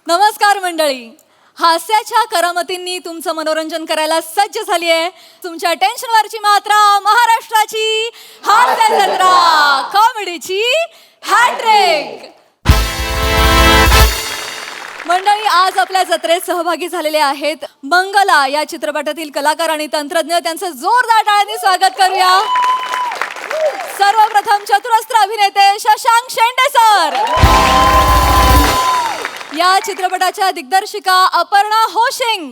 नमस्कार मंडळी. हास्याच्या करामतींनी तुमचं मनोरंजन करायला सज्ज झाली आहे तुमच्या टेन्शनवरची मात्रा, महाराष्ट्राची हास्य जत्रा, कॉमेडीची हॅट्रिक. मंडळी, आज आपल्या जत्रेत सहभागी झालेले आहेत मंगला या चित्रपटातील कलाकार आणि तंत्रज्ञ. त्यांचं जोरदार टाळ्यांनी स्वागत करूया. सर्वप्रथम चतुरस्त्र अभिनेते शशांक शेंडे सर. या चित्रपटाच्या दिग्दर्शिका अपर्णा होशिंग.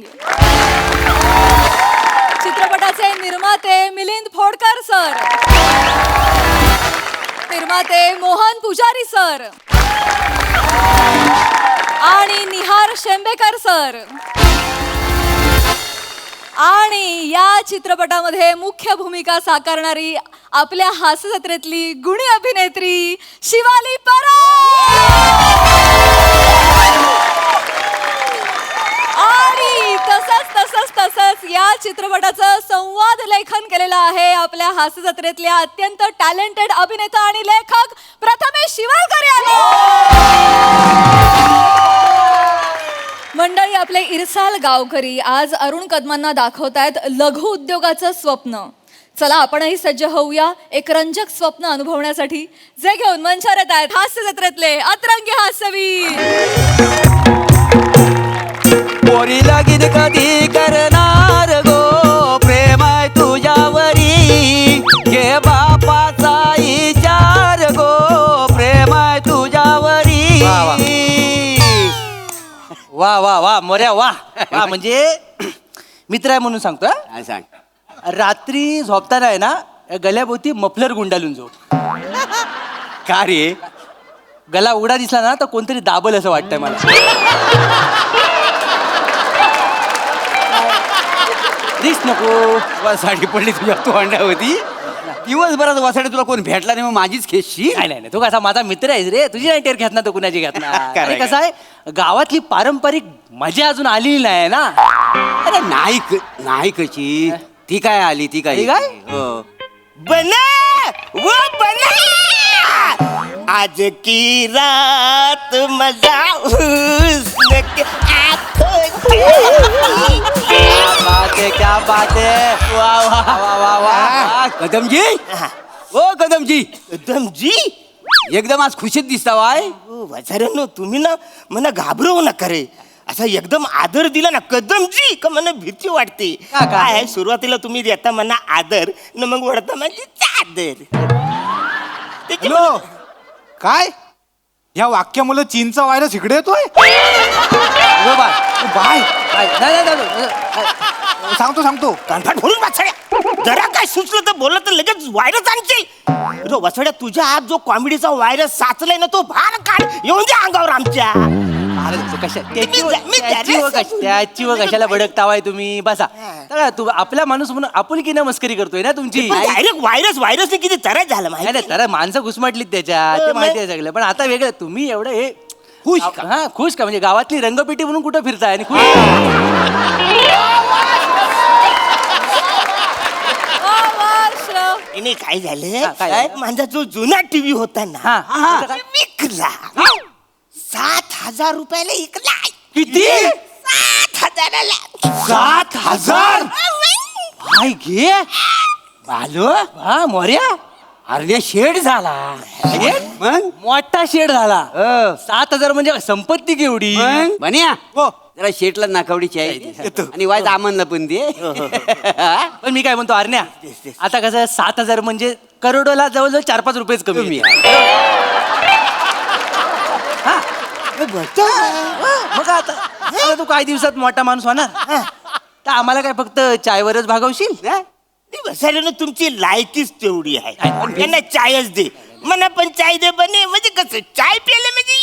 चित्रपटाचे निर्माते मिलिंद फोडकर सर. निर्माते मोहन पुजारी सर आणि निहार शेंबेकर सर. आणि या चित्रपटामध्ये मुख्य भूमिका साकारणारी आपल्या हास्य जत्रेतली गुणी अभिनेत्री शिवाली परब. आणि तसंच या चित्रपटाचं संवाद लेखन केलेलं आहे आपल्या हास्य जत्रेतल्या अत्यंत टॅलेंटेड अभिनेता आणि लेखक प्रथमेश शिवालकर यांनी. मंडळी, आपले इरसाल गावकरी आज अरुण कदमांना दाखवतायत लघु उद्योगाचं स्वप्न. चला आपणही सज्ज होऊया एक रंजक स्वप्न अनुभवण्यासाठी. जे घेऊन मंचावर येत आहेत हास्य जत्रेतले अतरंगी हास्यवीर. पोरी लगीन कधी करणार गो, प्रेम आहे तुझ्यावरी, घे बापाचा विचार गो, प्रेम आहे तुझ्यावरी. वा वा वा मोऱ्या वा वा. म्हणजे मित्र आहे म्हणून सांगतो. सांग. रात्री झोपताना आहे ना गल्याभोवती मफलर गुंडालून झोप. का रे? गला उघडा दिसला ना तर कोणतरी दाबल असं वाटतंय मला. रिस्क नको. साडी पडली तुझ्या तोंडा होती. दिवसभरात वासाडे तुला कोण भेटला नाही, मग माझीच खेशी. नाही तो कसा माझा मित्र आहे रे. तुझी नाही टेर घेत ना, तो कुणाची घेत ना. खरंय. कसं आहे गावातली पारंपरिक मजा अजून आलेली नाही ना. अरे नाही कशी ती काय आली, ती काय ती काय? हो. बना वो बना आज की रात मजा हुस्न के आँखों क्या बात है. वा वा वा वा वा. कदमजी, ओ कदमजी, एकदम जी. एकदम आज खुशीत दिसता वाय. वजाऱ्यानो, तुम्ही ना मला घाबरवू नका रे. असा एकदम आदर दिला ना कदमजी का मला भीती वाटते. का? काय आहे, सुरुवातीला तुम्ही देता मला आदर न मग वळता माझी चादर. हॅलो, काय ह्या वाक्यामुळे चीनचा व्हायरस इकडे येतोय? बाय सांगतो कानफाट भरून वाचड्या, जरा काय सुचलं तर बोललं तर लगेच व्हायरस आणशील. वसड्या, तुझ्या आत जो कॉमेडीचा व्हायरस साचलाय ना तो बाहेर काढ. येऊन दे अंगावर आमच्या. त्याची व कशाला भडकतावाय तुम्ही. बसा तर तू आपला माणूस म्हणून आपुलकीनं मस्करी करतोय ना तुमची. डायरेक्ट व्हायरस ने किती त्रास झाला माहिती नाही तर माणसं घुसमटलीत त्याच्यात, ते माहिती आहे सगळं. पण आता वेगळं तुम्ही एवढं हे खुश हा खुश का म्हणजे गावातली रंगपेटी म्हणून कुठं फिरताय आणि खुश. नाही काय हा, झालं, काय? माझा जो जुना टीव्ही होता हा, हा. ना विकला. 7,000 रुपयाला विकला. किती? 7,000ला. 7,000? हाय घे आलो हा मोर्या. अरे शेड झाला. मग मोठा शेड झाला. 7,000 म्हणजे संपत्ती केवढी. मग बन्या हो. जरा शेटला नाकावडीची आहे आणि वायच आमनला पण दे. पण मी काय म्हणतो अरण्या, आता कसं 7,000 म्हणजे करोडोला जवळजवळ 4-5 रुपयेच कमी कमी आहे. हा. मग आता तू काही दिवसात मोठा माणूस होणार तर आम्हाला काय फक्त चायवरच भागवशील. बसायला तुमची लायकीच तेवढी आहे. त्यांना चायच दे म्हणा, पण चाय दे बने म्हणजे कसं चाय प्यायला म्हणजे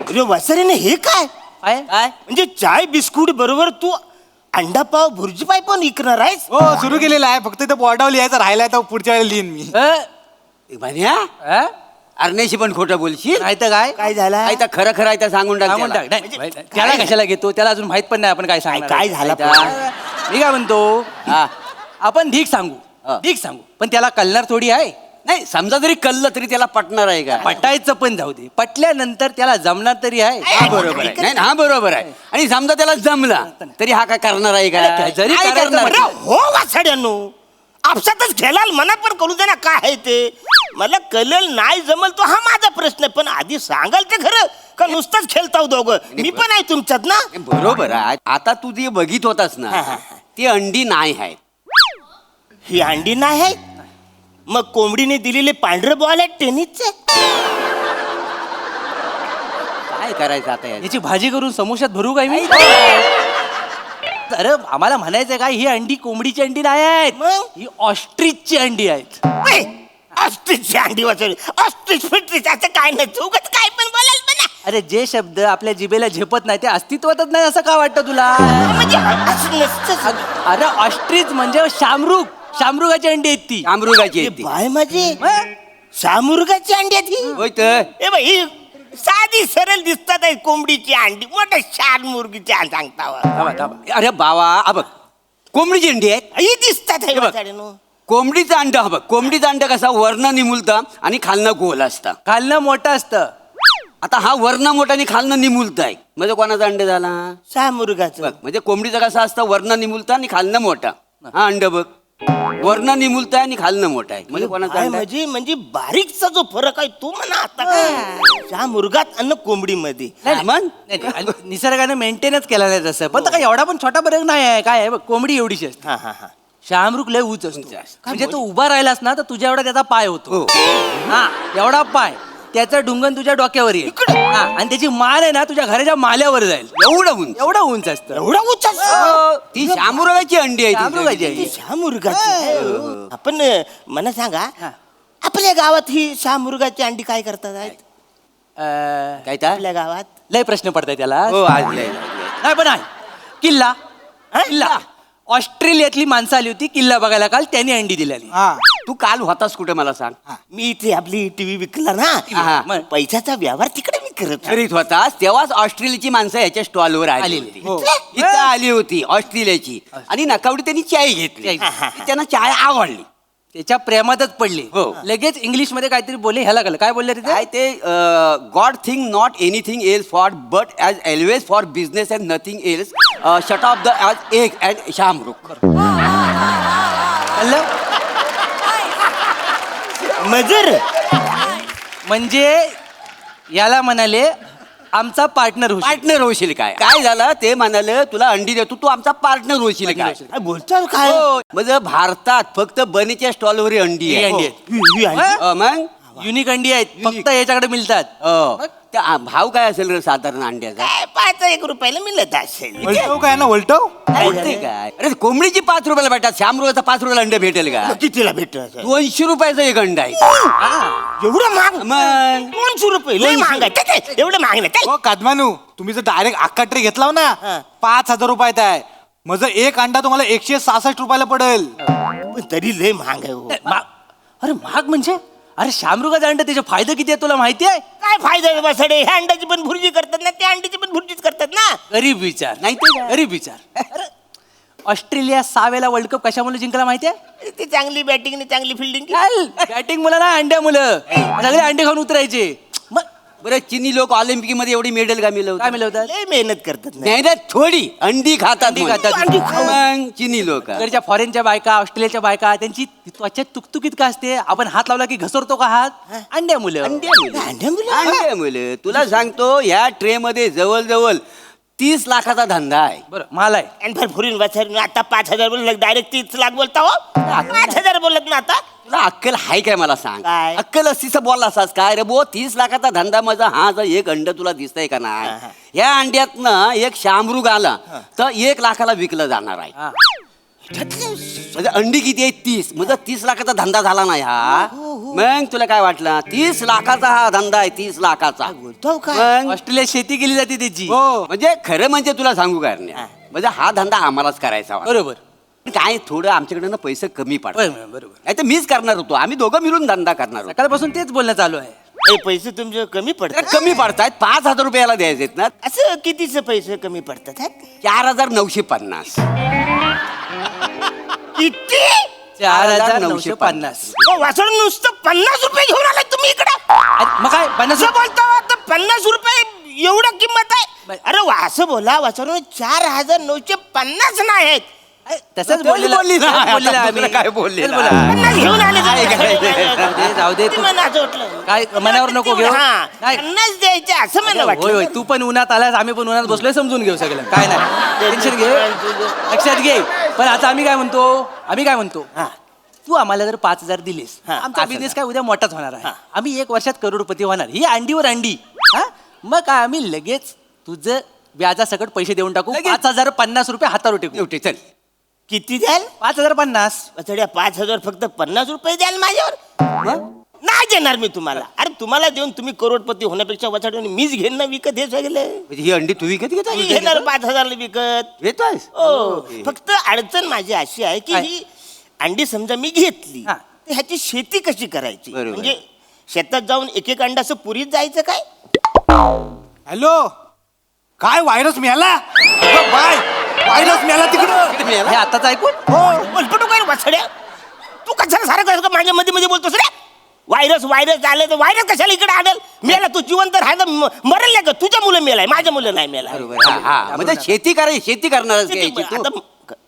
अरे वसाऱ्याने हे काय काय म्हणजे चाय बिस्कुट बरोबर तू अंडा पाव भुर्जी पाय पण विकणार आहेस? हो, सुरू केलेलं आहे. फक्त इथं बोर्डावर लिहायचं राहिलाय, तर पुढच्या वेळेला लिहीन मी. बन्या अ? अरण्याशी पण खोटं बोलशील. नाही तर काय काय झालं? आहे तर खरं आहे तर सांगून टाक सांगून त्याला. टाक. नाही, त्याला कशाला घेतो, त्याला अजून माहित पण नाही आपण काय सांगणार. काय झालं मी काय म्हणतो, हा. आपण ढीक सांगू हा. ढीक सांगू पण त्याला कळणार थोडी आहे. नाही समजा जरी कल्लं तरी त्याला पटणार आहे का? पटायचं पण जाऊ दे, पटल्यानंतर त्याला जमणार तरी आहे. हा बरोबर आहे. नाही हा बरोबर आहे. आणि समजा त्याला जमला तरी हा काय करणार आहे का? जरी काय करायचं करणार अरे हो वासाड्यांनो, आपसातच खेळाल, मला पण कळू दे ना काय आहे ते. मला कळेल नाही जमल तो हा माझा प्रश्न आहे, पण आधी सांगाल ते खरं का नुसतंच खेळताव दोघं? मी पण आहे तुमच्यात ना. बरोबर आहे. आता तू जे बघित होतास ना ती अंडी नाही आहेत. ही अंडी नाही आहेत, मग कोंबडीने दिलेले पांढरे बॉल आहेत टेनिसचे. काय करायचं आता याचं? याची भाजी करून समोशात भरू काय मी? अरे आम्हाला म्हणायचं काय, ही अंडी कोंबडीची अंडी नाही आहेत, मग? ही ऑस्ट्रिचची अंडी आहेत. ऑस्ट्रिचची अंडी वाचवली, ऑस्ट्रिच फिट्रिच असं काय नाही, उगाच काय पण बोलाल पण ना. अरे जे शब्द आपल्या जिभेला झेपत नाही ते अस्तित्वातच नाही असं का वाटतं तुला? म्हणजे असं नसतं. अरे ऑस्ट्रिच म्हणजे शामरुगाची अंडी आहेत ती. अमृगाची हे आहे ती. बाय माझी मग? शामुर्गाची अंडी आहेत ही. होय तर. ए बाई ही साधी सरळ दिसतात आहे कोंबडीची अंडी, मोठं शान मुर्गीची अंडी सांगता थांबा, थांबा. अरे बाबा हा बघ कोंबडीची अंडी आहे. ही दिसतात आहे हे बघ. वाचाड्यानो. कोंबडीचं अंड हा बघ, कोंबडीचं अंड कसा वरनं निमुलतं आणि खालनं गोल असतं. खालनं मोठं असतं. आता हा वरनं मोठा आणि खालनं निमुलत आहे, म्हणजे कोणाचा अंड झाला? शामुर्गाचं. बघ म्हणजे कोंबडीचं कसं असतं, वरनं निमुलतं आणि खालनं मोठा. हा अंड बघ, वरनं निमुलत आहे आणि खालनं मोठा आहे, म्हणजे कोणाचा बाय अंड आहे? म्हणजे बारीकचा जो फरक आहे तो म्हणा आता काय शामुर्गात आणि कोंबडीमध्ये. हा, मग नाही, नाही, आणि निसर्गाने मेंटेनच केला नाही तसं, पण तो काय एवढा पण छोटा फरक नाही आहे. काय आहे बघ, कोंबडी एवढीशी असते, हा हा हा. शामरुग लय उंच असतो. म्हणजे तू उभा राहिलास ना तर तुझ्या एवढा त्याचा पाय होतो. हो. हा एवढा पाय, त्याचं ढुंगण तुझ्या डोक्यावर येईल. हा, आणि त्याची मान आहे ना तुझ्या घराच्या माल्यावर जाईल. एवढं उंच. एवढं उंच असतं. एवढा उच्च हो, ती शामुरगाची अंडी आहे ती. शामुरगाची आहे. शामुर्गाची. आपण मला सांगा, आपल्या गावात ही शामुर्गाची अंडी काय करतात आहेत? काय त्या? आपल्या गावात लय प्रश्न पडताय त्याला. हो आज नाही पण आहे किल्ला. हा? किल्ला ऑस्ट्रेलियातली माणसं आली होती किल्ला बघायला काल, त्यांनी अंडी दिलेली. हा तू काल होतास कुठे मला सांग? मी इथे आपली टीव्ही विकला ना, हा. मग पैशाचा व्यवहार तिकडे मी करत होतो. करीत होतास तेव्हाच ऑस्ट्रेलियाची माणसं ह्याच्या स्टॉलवर आली आलेली. होती. हो. इथं आली होती ऑस्ट्रेलियाची, आणि नकावडी त्यांनी चाय घेतली. चाय. त्यांना चाय आवडली. त्याच्या प्रेमातच पडले. हो. लगेच इंग्लिश मध्ये काहीतरी बोलले. ह्याला कळलं काय बोलले रे काय ते? ते god thing not anything else for but as always for business and nothing else shut off the as egg and शामरुख. कळलं? मजर म्हणजे याला म्हणाले आमचा पार्टनर होऊ शकतो. पार्टनर होशील काय? काय झालं ते म्हणाले तुला अंडी देतो, तू आमचा पार्टनर होशील काय? काय बोलतो काय? हो, म्हणजे भारतात फक्त बनीच्या स्टॉलवर अंडी ही आहे. अंडी आहेत. ही अंडी. मग युनिक अंडी आहेत, फक्त याच्याकडे मिळतात. हो. त्या भाव काय असेल रे साधारण अंड्याचा? काय 5 रुपयाला मिळत असेल. वलटव काय ना वलटव बोलते काय? अरे कोंबडीची 5 रुपयाला भेटतात, शामरुगाचा 5 रुपयाला अंडे भेटेल का? मग कितीला भेटत? 200 रुपयाचं एक अंड आहे. एवढं महाग? मग 200 रुपये लय महाग आहे. काय ते? एवढं महाग नाही काय? हो कादमानू, तुम्ही जर डायरेक्ट अख्खा ट्रे घेतला हो ना, हा. 5,000 रुपयात आहे. माझं एक अंडा तुम्हाला 166 रुपयाला पडेल. पण तरी लय महाग आहे हो. अरे महाग म्हणजे? अरे शामरुगाचा अंड त्याचे फायदे किती आहे तुला माहिती आहे? काय फायदा आहे बसाडे? ह्या अंड्याची पण भुर्जी करतात ना, त्या अंड्याची पण भुर्जीच करतात ना. गरीब विचार नाही ते काय? गरीब विचार. अरे ऑस्ट्रेलिया 6 वेळा वर्ल्ड कप कशामुळे जिंकला माहिती आहे? ती चांगली बॅटिंग आणि चांगली फिल्डिंग. बॅटिंग मुलं ना अंड्या मुलं सगळे अंडे खाऊन उतरायचे. मग बरं चिनी लोक ऑलिम्पिक मध्ये एवढी मेडल का मिळवतात? काय मिळवतात? लय मेहनत करतात ना. नाही ना, थोडी अंडी खातात. अंडी मग. खातात. अंडी खाऊ. मग चिनी लोक इकडच्या फॉरेनच्या बायका, ऑस्ट्रेलियाच्या बायका, त्यांची त्वचा तुकतुकीत का असते? आपण हात लावला की घसरतो का हात? अंड्या मुलं. अंड्या मुलं? अंडे मुले तुला सांगतो ह्या ट्रे मध्ये जवळ 30 लाखाचा धंदा आहे. बरं मला आहे. आणि फार फुरीन वाचारून आता 5,000 बोलत, डायरेक्ट 30 लाख बोलता हो. 5,000 बोलत ना आता. तुला अक्कल हाय काय मला सांग? काय? अक्कल असतीच बोलला असाच काय रे बो? 30 लाखाचा धंदा माझा हा जर एक अंड तुला दिसतंय का नाही? या अंड्यातनं एक शामरुग आला तर 1 लाखाला विकलं जाणार आहे. हा. म्हणजे अंडी किती आहे? 30. म्हणजे 30 लाखाचा धंदा झाला नाही हा. मग तुला काय वाटलं? 30 लाखाचा हा धंदा आहे, 30 लाखाचा. बोलतो काय? मग ऑस्ट्रेलियात शेती केली जाते त्याची. हो म्हणजे खरं म्हणजे तुला सांगू काय नाही, म्हणजे हा धंदा आम्हालाच करायचा होता. बरोबर. काय थोडं आमच्याकडे पैसे कमी पडतात. बरोबर. नाही तर मीच करणार होतो, आम्ही दोघं मिळून धंदा करणार होतो. सकाळपासून तेच बोलणं चालू आहे. हे पैसे तुमचे कमी पडतात. कमी पडतायत, 5,000 रुपयाला द्यायचे ना. असं कितीचे पैसे कमी पडतात? 4,950. किती? 4,950. वासळ नुसतं 50 रुपये घेऊन आलाय तुम्ही इकडे मग काय 50 असं बोलता आता 50 रुपये एवढं किंमत आहे अरे असं बोला वासळ 4,950 नाही आहेत तसंच बोलली ना. आता दुसरं काय बोलली ना. 50 घेऊन आले काय तुम्ही. जाऊ दे ते तू. मला असं वाटलं. काय मनावर नको घेऊ हा, नाही 50 द्यायचे असं मला होय होय वाटलं तू पण उन्हात आलास आम्ही पण उन्हात बसलोय समजून घेऊ सगळं काय नाही टेन्शन घे लक्षात घे पण आता आम्ही काय म्हणतो हा. तू आम्हाला जर 5,000 दिलीस हा, आमचा 5,000. बिझनेस काय उद्या मोठाच होणार आहे हा. आम्ही 1 वर्षात करोडपती होणार ही अंडीवर अंडी हा मग काय आम्ही लगेच तुझं व्याजासकट पैसे देऊन टाकू लगेच? 5,050 रुपये हातावर टेकू एवढे चल किती द्याल 5,050 वसड्या 5,000 फक्त 50 रुपये द्याल माझ्यावर नाही देणार मी तुम्हाला अरे तुम्हाला देऊन तुम्ही करोडपती होण्यापेक्षा वसाडून मीच घेईन ना विकत हे सगळं म्हणजे ही अंडी तू विकत घेतो मी घेणार 5,000 विकत घेतोयस हो फक्त अडचण माझी अशी आहे की काय? ही अंडी समजा मी घेतली हा. तर ह्याची शेती कशी करायची बरोबर. म्हणजे शेतात जाऊन एक एक अंडा असं पुरीत जायचं काय हॅलो काय व्हायरस मिळाला बाय व्हायरस मिळाला तिकडं हे आताच ऐकून बोलपटू काय वसड्या तू कशाला सारं काय माझ्या मध्ये मध्ये बोलतोस रे व्हायरस आले तर व्हायरस कशाला इकडे आणल मेला तू जिवंत राहायला मरेल नाही का तुझ्या मुलं मेलाय माझ्या मुलं नाही मेलाय बरोबर हा म्हणजे शेती करायची शेती करणार आता-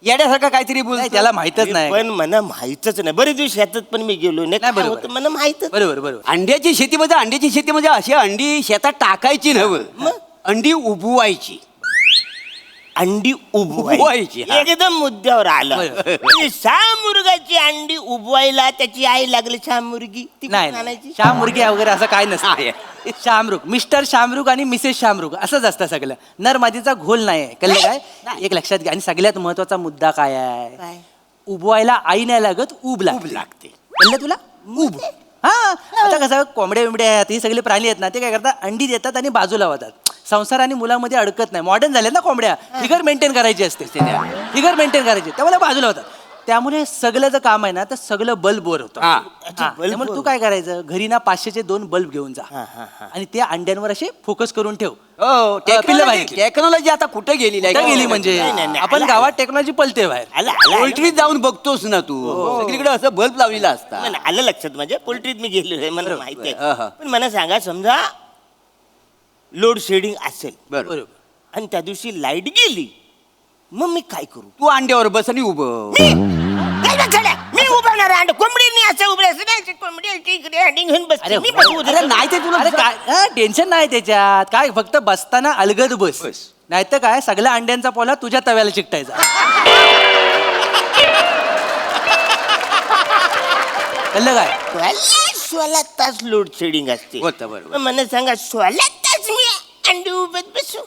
येण्यासारखं काहीतरी बोल नाही, त्याला माहितच नाही पण मला माहितच नाही बरेच दिवस शेतात पण मी गेलो नाही नाही, काय बरोबर. होतं मला माहितच बरोबर अंड्याची शेती म्हणजे अशी अंडी शेतात टाकायची नव्हं अंडी उबवायची अंडी उबवायची, उबवायची हा. एकदम मुद्द्यावर आलं बरोबर. म्हणजे शामुर्गाची अंडी उबवायला त्याची आई लागली शामुर्गी ती नाही कुठून आणायची श्याम मुर्गी वगैरे असं काय नसतं शामरुग मिस्टर शामरुग आणि मिसेस शामरुग असंच असतं सगळं नर मादीचा घोल नाही आहे कळलं काय एक लक्षात घ्या आणि सगळ्यात महत्वाचा मुद्दा काय आहे काय? उबवायला आई नाही लागत उब लागते कळलं तुला उब हा आता कसं कोंबड्या बिंबड्या आहेत ही सगळे प्राणी आहेत ना ते काय करतात अंडी देतात आणि बाजूला होतात संसार आणि मुलामध्ये अडकत नाही मॉडर्न झाले ना कोंबड्या फिगर मेंटेन करायची असते फिगर मेंटेन करायची त्यामुळे बाजूला होतात त्यामुळे सगळं जर काम आहे ना तर सगळं बल्ब वर होतं हा. हा, त्यामुळे तू काय करायचं घरी ना 500चे 2 बल्ब घेऊन जा आणि ते अंड्यांवर असे फोकस करून ठेव हो पिल्लं बाहेर. टेक्नॉलॉजी आता कुठे गेली कुठं गेली म्हणजे नाही, नाही, नाही. आपण गावात टेक्नॉलॉजी पलते बाहेर आलं पोल्ट्रीत जाऊन बघतोस ना तू सगळीकडे असं बल्ब लावलेला असता मला आलं लक्षात म्हणजे पोल्ट्रीत मी गेलो आहे मला माहिती हा, हा. आहे पण मला सांगा समजा लोड शेडिंग असेल बरोबर बरोबर आणि त्या दिवशी लाईट गेली मग मी काय करू तू अंड्यावर बस आणि उभं नाही ना खड्या. मी उभारणार अंड कोंबडीने असं उभे असं नाही कोंबडी इकडे अंडी घेऊन बसते अरे मी बसवू अरे नाही ते तुला अरे काय टेन्शन नाही त्याच्यात काय फक्त बसताना अलगद बस नाही तर काय सगळ्या अंड्यांचा पोला तुझ्या तव्याला चिकटायचा कळलं काय 16 तास लोड शेडिंग असते होतं, बरोबर. मग मला सांगा 16 तास मी अंडी उभत बसू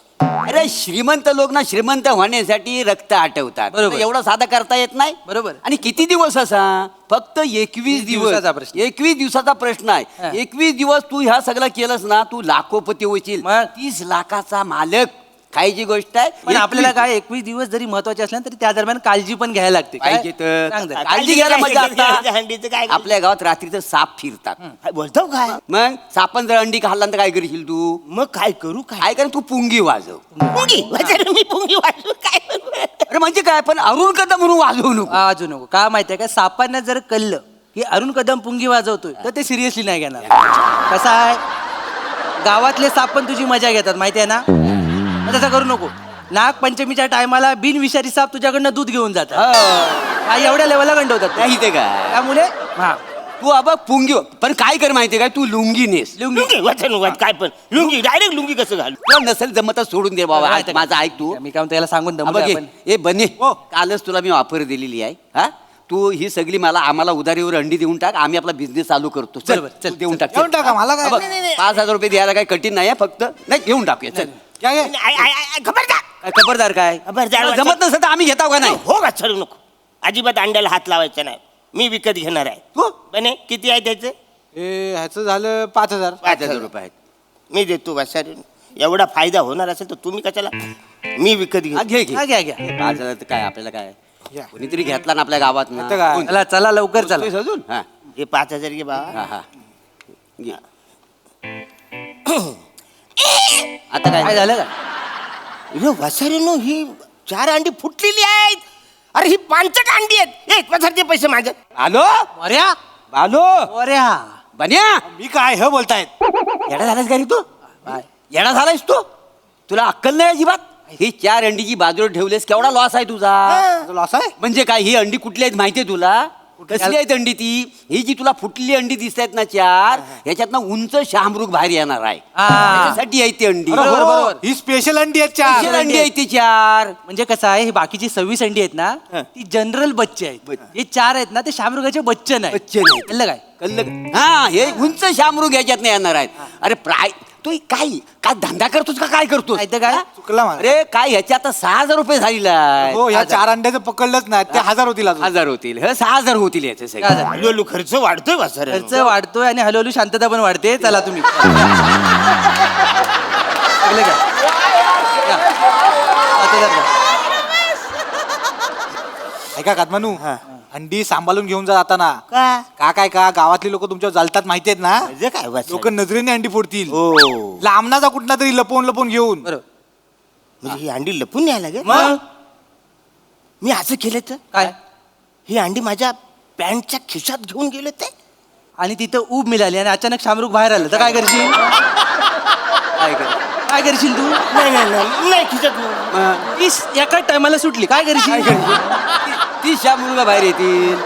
अरे श्रीमंत लोक ना श्रीमंत होण्यासाठी रक्त आटवतात बरोबर. एवढं साधं करता येत नाही बरोबर. आणि किती दिवस असा फक्त 21 दिवसाचा प्रश्न. 21 दिवसाचा प्रश्न हा. आहे 21 दिवस तू ह्या सगळं केलंस ना तू लाखोपती होशील मग? 30 लाखाचा मालक खायची गोष्ट आहे पण आपल्याला काय 21 दिवस जरी महत्वाचे असले तरी त्या दरम्यान काळजी पण घ्यायला लागते काय? पाहिजे तर सांग जरा. काळजी घ्यायला मजा काळजी हंडीचं काय आता आपल्या गावात रात्रीचं साप फिरतात काय बोलतो काय मग सापन जर अंडी खाल्ला तर काय करशील तू मग काय करू काय काय कर तू पुंगी वाजव पुंगी वाजर मी पुंगी वाजू काय करू अरे म्हणजे काय पण अरुण कदम म्हणून वाजवू नको वाजू नको का माहितीये का सापांना जर कळलं की अरुण कदम पुंगी वाजवतोय तर ते सिरियसली नाही घेणार कसं आहे गावातले साप पण तुझी मजा घेतात माहिती आहे ना मग तसं करू नको नागपंचमीच्या टायमाला बिनविषारी साप तुझ्याकडनं दूध घेऊन जातात एवढ्या लेवलला गंडवतात नाही ते काय त्यामुळे हा तू अबा पुंगी पण काय कर माहितीये काय तू लुंगी नेस लुंगी वाचन वाच काय पण लुंगी डायरेक्ट लुंगी कसं घालू तुला नसेल जमत तर सोडून दे बाबा माहिती आहे का? माझं ऐक तू मी काय म्हणतो याला सांगून दमू अबा दे घे. आपण. ए बने हो. कालच तुला मी ऑफर दिलेली आहे हा तू ही सगळी आम्हाला उधारीवर अंडी देऊन टाक आम्ही आपला बिझनेस चालू करतो चल बरोबर, चल, तू देऊन चल. टाक देऊन टाका, मला काय? अबा, नाही, नाही. 5,000 रुपये द्यायला काही कठीण नाही आहे, फक्त नाही घेऊन टाकूया चल काय खबरदार काय खबरदार काय खबरदार. तुला जमत नसेल तर आम्ही घेताव का नाही हो का चढू नको अजिबात अंड्याला हात लावायचा नाही मी विकत घेणार आहे हो बने किती आहे त्याचे ए ह्याचं झालं 5,000 5,000 रुपये आहेत मी देतो वासारी एवढा फायदा होणार असेल तर तुम्ही कशाला मी विकत घेऊ हा, घे घे हा, घ्या घ्या 5,000 तर काय आपल्याला काय घ्या. कोणीतरी घेतला ना आपल्या गावात ना आता काय? कोण? चला चला लवकर चला बोलतोयस अजून हा हे 5,000 घे बाबा हा हा घे. आता काय काय झालं का वसारीनो ही 4 अंडी फुटलेली आहेत अरे ही पांचट अंडी आहेत. ए पथारचे पैसे माझे. आलो अऱ्या आलो अऱ्या बन्या मी काय हे बोलतायत येडा झालास का रे तू येडा झालायस तू तुला अक्कल नाही अजिबात ही 4 अंडीची बाजूला ठेवलेस केवढा लॉस आहे तुझा लॉस आहे म्हणजे काय ही अंडी कुठली आहेत माहितीये तुला कसली आहेत अंडी ती ही जी तुला फुटलेली अंडी दिसत आहेत ना 4 ह्याच्यातनं उंच शामरुग बाहेर येणार आहे त्याच्यासाठी आहे ती अंडी बरोबर. ही स्पेशल अंडी आहेत Special चार अंडी आहे ती 4 म्हणजे कसं आहे ही बाकीची 26 अंडी आहेत ना ती जनरल बच्चे आहेत हे 4 आहेत ना ते शामरुगाचे बच्चे नाही बच्चे नाहीत. कळलं काय कळलं हा हे उंच शामरुग ह्याच्यात येणार आहेत अरे तू काय काय धंदा करतोस का काय करतोस माहिती काय? चुकला मला. अरे काय ह्याच्या आता 6,000 रुपये झालेला हो ह्या 4 अंड्याचं पकडलंच नाही ते 1000 होतील अजून. 1000 होतील हे 6,000 होतील याचे सगळे 6,000. हळूहळू खर्च वाढतोय वासर. खर्च वाढतोय आणि हळूहळू शांतता पण वाढते चला तुम्ही कळलं का? या. आता जरा. ऐका कादमानू अंडी सांभाळून घेऊन जाताना का का गावातली लोक तुमच्यावर जालतात माहितीयेत ना म्हणजे काय वासर? लोक नजरेने अंडी फोडतील हो लांबनाचा कुठला तरी लपवून लपवून घेऊन बरोबर म्हणजे ही अंडी लपून न्यायला लागेल. मग मी असं केलं तर काय ही अंडी माझ्या पॅन्टच्या खिशात घेऊन गेले ते. आणि तिथं ऊब मिळाली आणि अचानक शामरुग बाहेर आलं तर काय करशील काय करशील तू नाही नाही नाही नाही खिशात नाही. तीस एका टायमाला सुटली काय करशील ती शामरुगा बाहेर येतील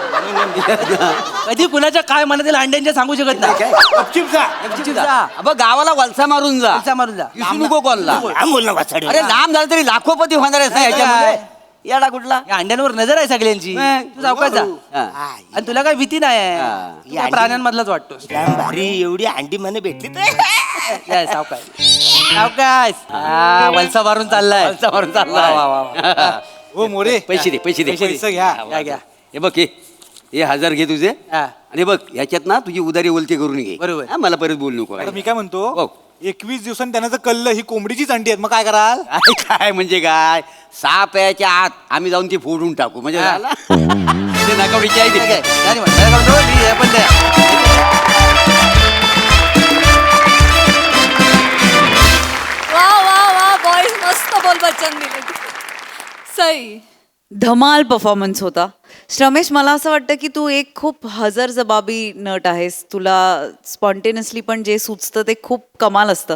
कधी कुणाच्या काय मनात येईल अंड्यांच्या सांगू शकत नाही गपचीप जा. गपचीप जा. अब गावाला वलसा मारून जा वलसा मारून जा. विसरू नको कॉलला लांब बोल ना वासाडे. अरे लांब झालं तरी लाखोपती होणार आहेस ना ह्याच्यामध्ये येडा कुठला या अंड्यांवर नजर आहे सगळ्यांची तू सावकाश जा हा. आणि तुला काय भीती नाही आहे. हा. तू काय प्राण्यांमधलाच वाटतो लांब भारी एवढी अंडी મને भेटली तर या, सावकाश सावकाश हा, वलसा मारून चाललाय वलसा मारून चाललाय. वा, वा, वा. हो मोरे पैसे दे पैसे दे पैसे घ्या. घ्या, घ्या. हे बघ हे 1000 घे तुझे हा. आणि बघ याच्यात ना तुझी उदारी ओलती करून घे बरोबर. हा, मला परत बोलू नको आता मी काय हो. म्हणतो 21 दिवसांनी त्यांना जर कळलं ही कोंबडीचीच अंडी आहेत मग काय कराल काय काय म्हणजे काय 6 प्याच्या आत आम्ही जाऊन ती फोडून टाकू म्हणजे हा. झालं? ते नका विचार काय, काय? नाही म्हणत. काय करतो? मी हे पण द्या. वा वा वा बॉईज मस्त बोल बच्चन दिले सई. धमाल परफॉर्मन्स होता. श्रमेश, मला असं वाटतं की तू एक खूप हजरजबाबी नट आहेस. तुला स्पॉन्टेनियसली पण जे सुचतं ते खूप कमाल असतं.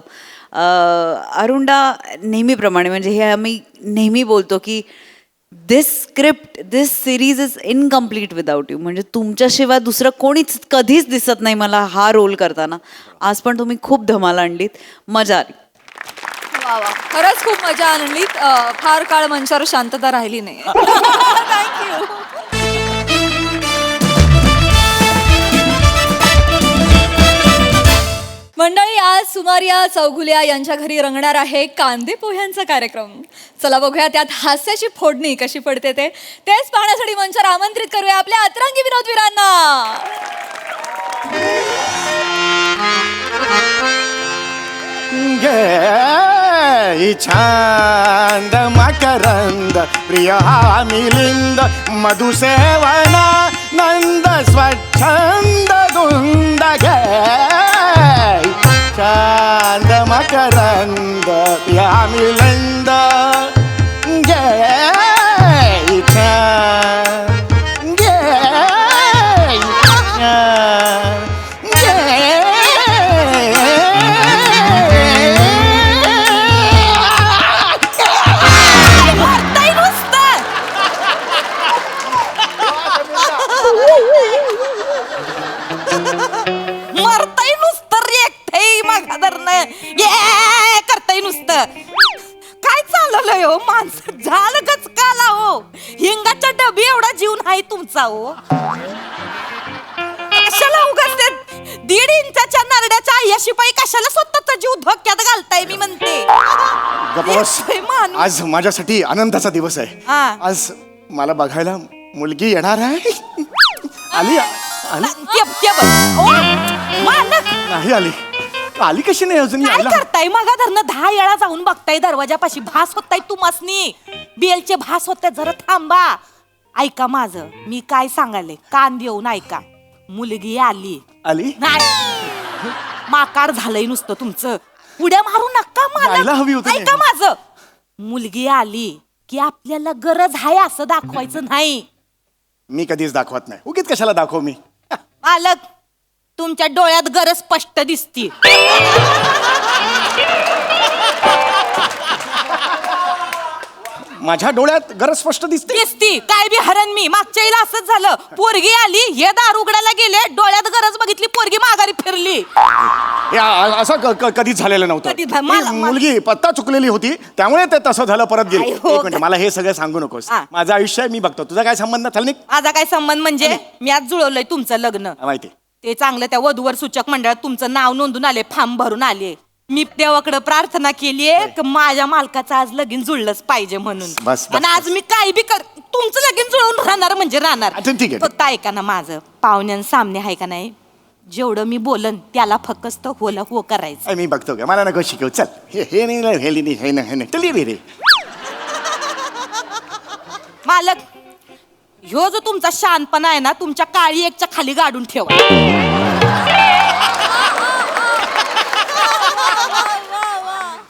अरुणा नेहमीप्रमाणे म्हणजे हे आम्ही नेहमी बोलतो की this script this series is incomplete without you. म्हणजे तुमच्याशिवाय दुसरं कोणीच कधीच दिसत नाही मला हा रोल करताना. आज पण तुम्ही खूप धमाल आणलीत, मजा आली. वा वा खरंच खूप मजा आणली. फार काळ मंचावर शांतता राहिली नाही. थँक्यू. मंडळी आज सुमारिया चौगुलिया यांच्या घरी रंगणार आहे कांदे पोह्यांचा कार्यक्रम. चला बघूया त्यात हास्याची फोडणी कशी पडते तेच पाहण्यासाठी मंचावर आमंत्रित करूया आपल्या अतरंगी विनोदवीरांना. छांद मकरंद प्रिय हा मिलिंद मधुसेवन नंद स्वच्छंद धुंद घे छांद मकरंद प्रिय हा मिलिंद घे मरताय नुसतं रेखताय माघादरनं ये करताय नुसतं. काय चाललंय हो माणसं झालं गच काला हो. हिंगाच्या डबी एवढा जीव नाही तुमचा हो. कशाला उगाच ते 1.5 इंचाच्या नरड्याच्या आय्याशिपाई कशाला स्वतःचा जीव धोक्यात घालताय मी म्हणते. गपबस. येतोय माणूस. आज माझ्यासाठी आनंदाचा दिवस आहे. हा. आज मला बघायला मुलगी येणार आहे. आली ते बघ. ओ, मालक नाही आली आली कशी नाही अजून काय यायला करताय मगा धरणं 10 वेळा जाऊन बघताय दरवाजापाशी भास होताय तुमासनी. बेलचे भास होते जरा थांबा. ऐका माझं मी काय सांगायले कान देऊन ऐका. मुलगी आली आली नाही माकाड झालंय नुसतं तुमचं. उड्या मारू नका यायला हवी मला. होती. ऐका माझं मुलगी आली की आपल्याला गरज आहे असं दाखवायचं नाही. मी कधीच दाखवत नाही. उगीच कशाला दाखव मी. मालक तुमच्या डोळ्यात गरज स्पष्ट दिसती. माझ्या डोळ्यात गरज स्पष्ट दिसते. दिसती काय बी हरण मी. मागच्या वेळेला असंच झालं. पोरगी आली हे दार उघडायला गेले, डोळ्यात गरज बघितली, पोरगी माघारी फिरली. असं कधीच झालेलं नव्हतं. कधी झा- मला- ही मुलगी पत्ता चुकलेली होती त्यामुळे ते तसं झालं. परत गेली. आई हो एक मिनिट, मला हे सगळं सांगू नकोस. हा. माझं आयुष्य आहे, मी बघतो. तुझा काय संबंध? चल निघ. माझा काय संबंध म्हणजे मी आज जुळवलंय तुमचं लग्न. माहिती. ते चांगलं त्या वधूवर सूचक मंडळात तुमचं नाव नोंदून आले, फॉर्म भरून आले. मी देवाकडे प्रार्थना केलीये की माझ्या मालकाचं आज लगीन जुळलंच पाहिजे म्हणून. बस, आणि आज मी काही बी कर तुमचं लगीन जुळवून राहणार म्हणजे राहणार. अच्छा, ठीक आहे. फक्त ऐका ना माझं पाहुण्यां सामने आहे का नाही, जेवढं मी बोलन त्याला फक्त होला हो करायचं. मी बघतो का. मला नको शिकव. चल. हे नाही हे नाही हे नाही हे नाही. चल ये रे. मालक ह्यो जो तुमचा शानपणा आहे ना, तुमच्या काळी एकच्या खाली गाडून ठेवा.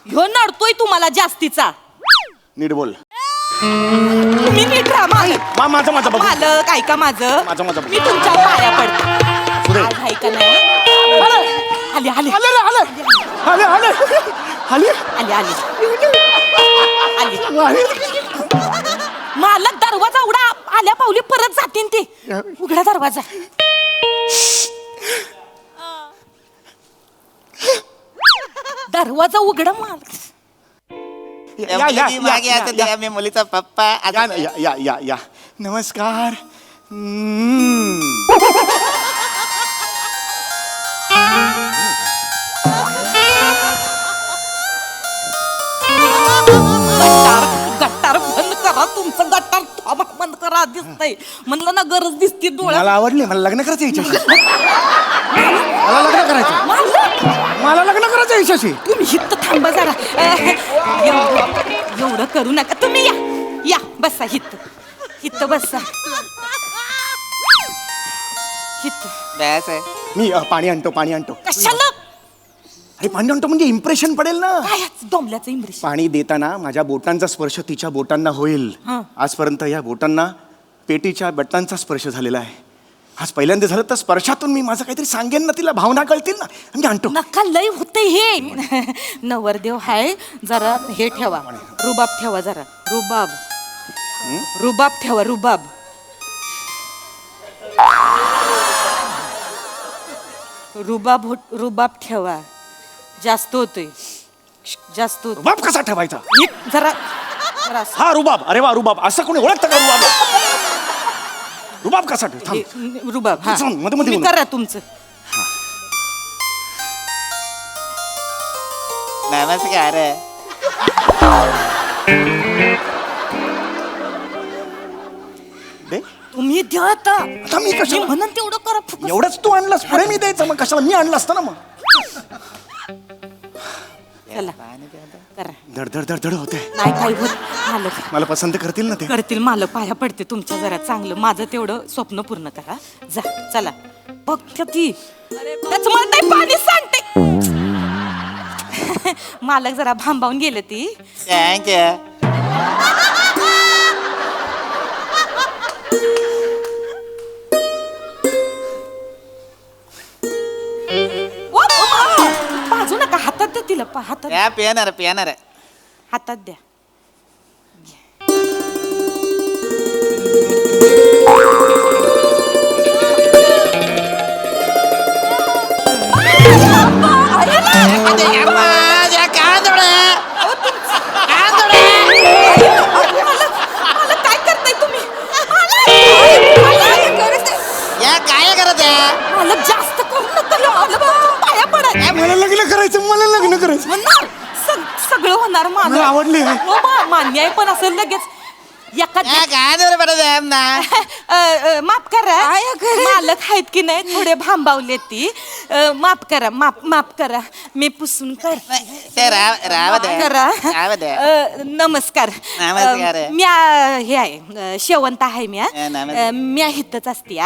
ह्यो नडतोय तुम्हाला जास्तीचा. नीट बोल. तुम्ही नीट राहा मालक. माझं बघू. मालक ऐका माझं. माझं बघू. मी तुमच्या पाया पडते. पुढे. आज ऐका नाही. आले आले आले रे, आले आले आले आले आले आले आले. आले. मालक दरवाजा उघडा. आल्या पावली परत जातीन ते. उघडा दरवाजा. दरवाजा उघडा मालक. या मुलीचा पप्पा या नमस्कार. गट्टार बंद करा. तुमचं गट्टार थांबा, बंद करा. दिसतंय म्हणलं ना गरज दिसती डोळ्यात. मला आवडली. मला लग्न करायचं याच्याशी. मला लग्न करायचं. मला लग्न करायचं याच्याशी. तुम्ही हित थांबा जरा. एवढं करू नका. तुम्ही या या बसा. हित हित बसा. हित मी पाणी आणतो. कशाला अरे पाणी आणतो म्हणजे इम्प्रेशन पडेल ना. काय डोंबल्याचं इंग्लिश. पाणी देताना माझ्या बोटांचा स्पर्श तिच्या बोटांना होईल. आजपर्यंत या बोटांना पेटीच्या बटनांचा स्पर्श झालेला आहे. आज पहिल्यांदा झालं तर स्पर्शातून मी माझं काहीतरी सांगेन ना, तिला भावना कळतील ना. मी आणतो. नका लय होतंय हे. नवरदेव हाय जरा हे ठेवा. रुबाब ठेवा जरा. रुबाब ठेवा. रुबाब ठेवा. जास्त होतोय. रुबाब कसा ठेवायचा? नीट जरा असं. हा रुबाब. अरे वा रुबाब. असं कोणी ओळखतं का रुबाब? रुबाब कसा ठेव? थांब. रुबाब हा. सांग, मध्ये तुम्ही करा तुमचं. नमस्कार. दे. तुम्ही द्या आता. आता मी कशाला? म्हणून तेवढं करा फक्त. एवढंच तू आणलंस. पुढे मी द्यायचं मग कशाला? मी आणलं असतं ना मग. चला करा. धड धड धड धड होते. नाही काही होत. मालक मला पसंत करतील ना ते. करतील. मालक पाया पडते तुमच्या जरा. चांगलं माझं तेवढं स्वप्न पूर्ण करा. जा चला. बघ ती त्याच म्हणताय पाणी सांडते. मालक जरा भांबावून गेले ती. बाजू नका. हातात द्या तिला. हातात पेणार हातात द्या. काय करताय तुम्ही? काय करत आहे? मला जास्त करू नका. पाया पडाय. मला लग्न करायचं. मला लग्न करायचं. होणार. सगळं होणार. मला आवडली आहे. हो, मान्य आहे पण असं लगेच एका माफ करा. मालक आहेत की नाही थोडे भांबावले ती. माफ करा. माफ करा. मी पुसून कर करा. नमस्कार. नमस्कार. मी हे आहे शेवंत आहे. मी हितच असते.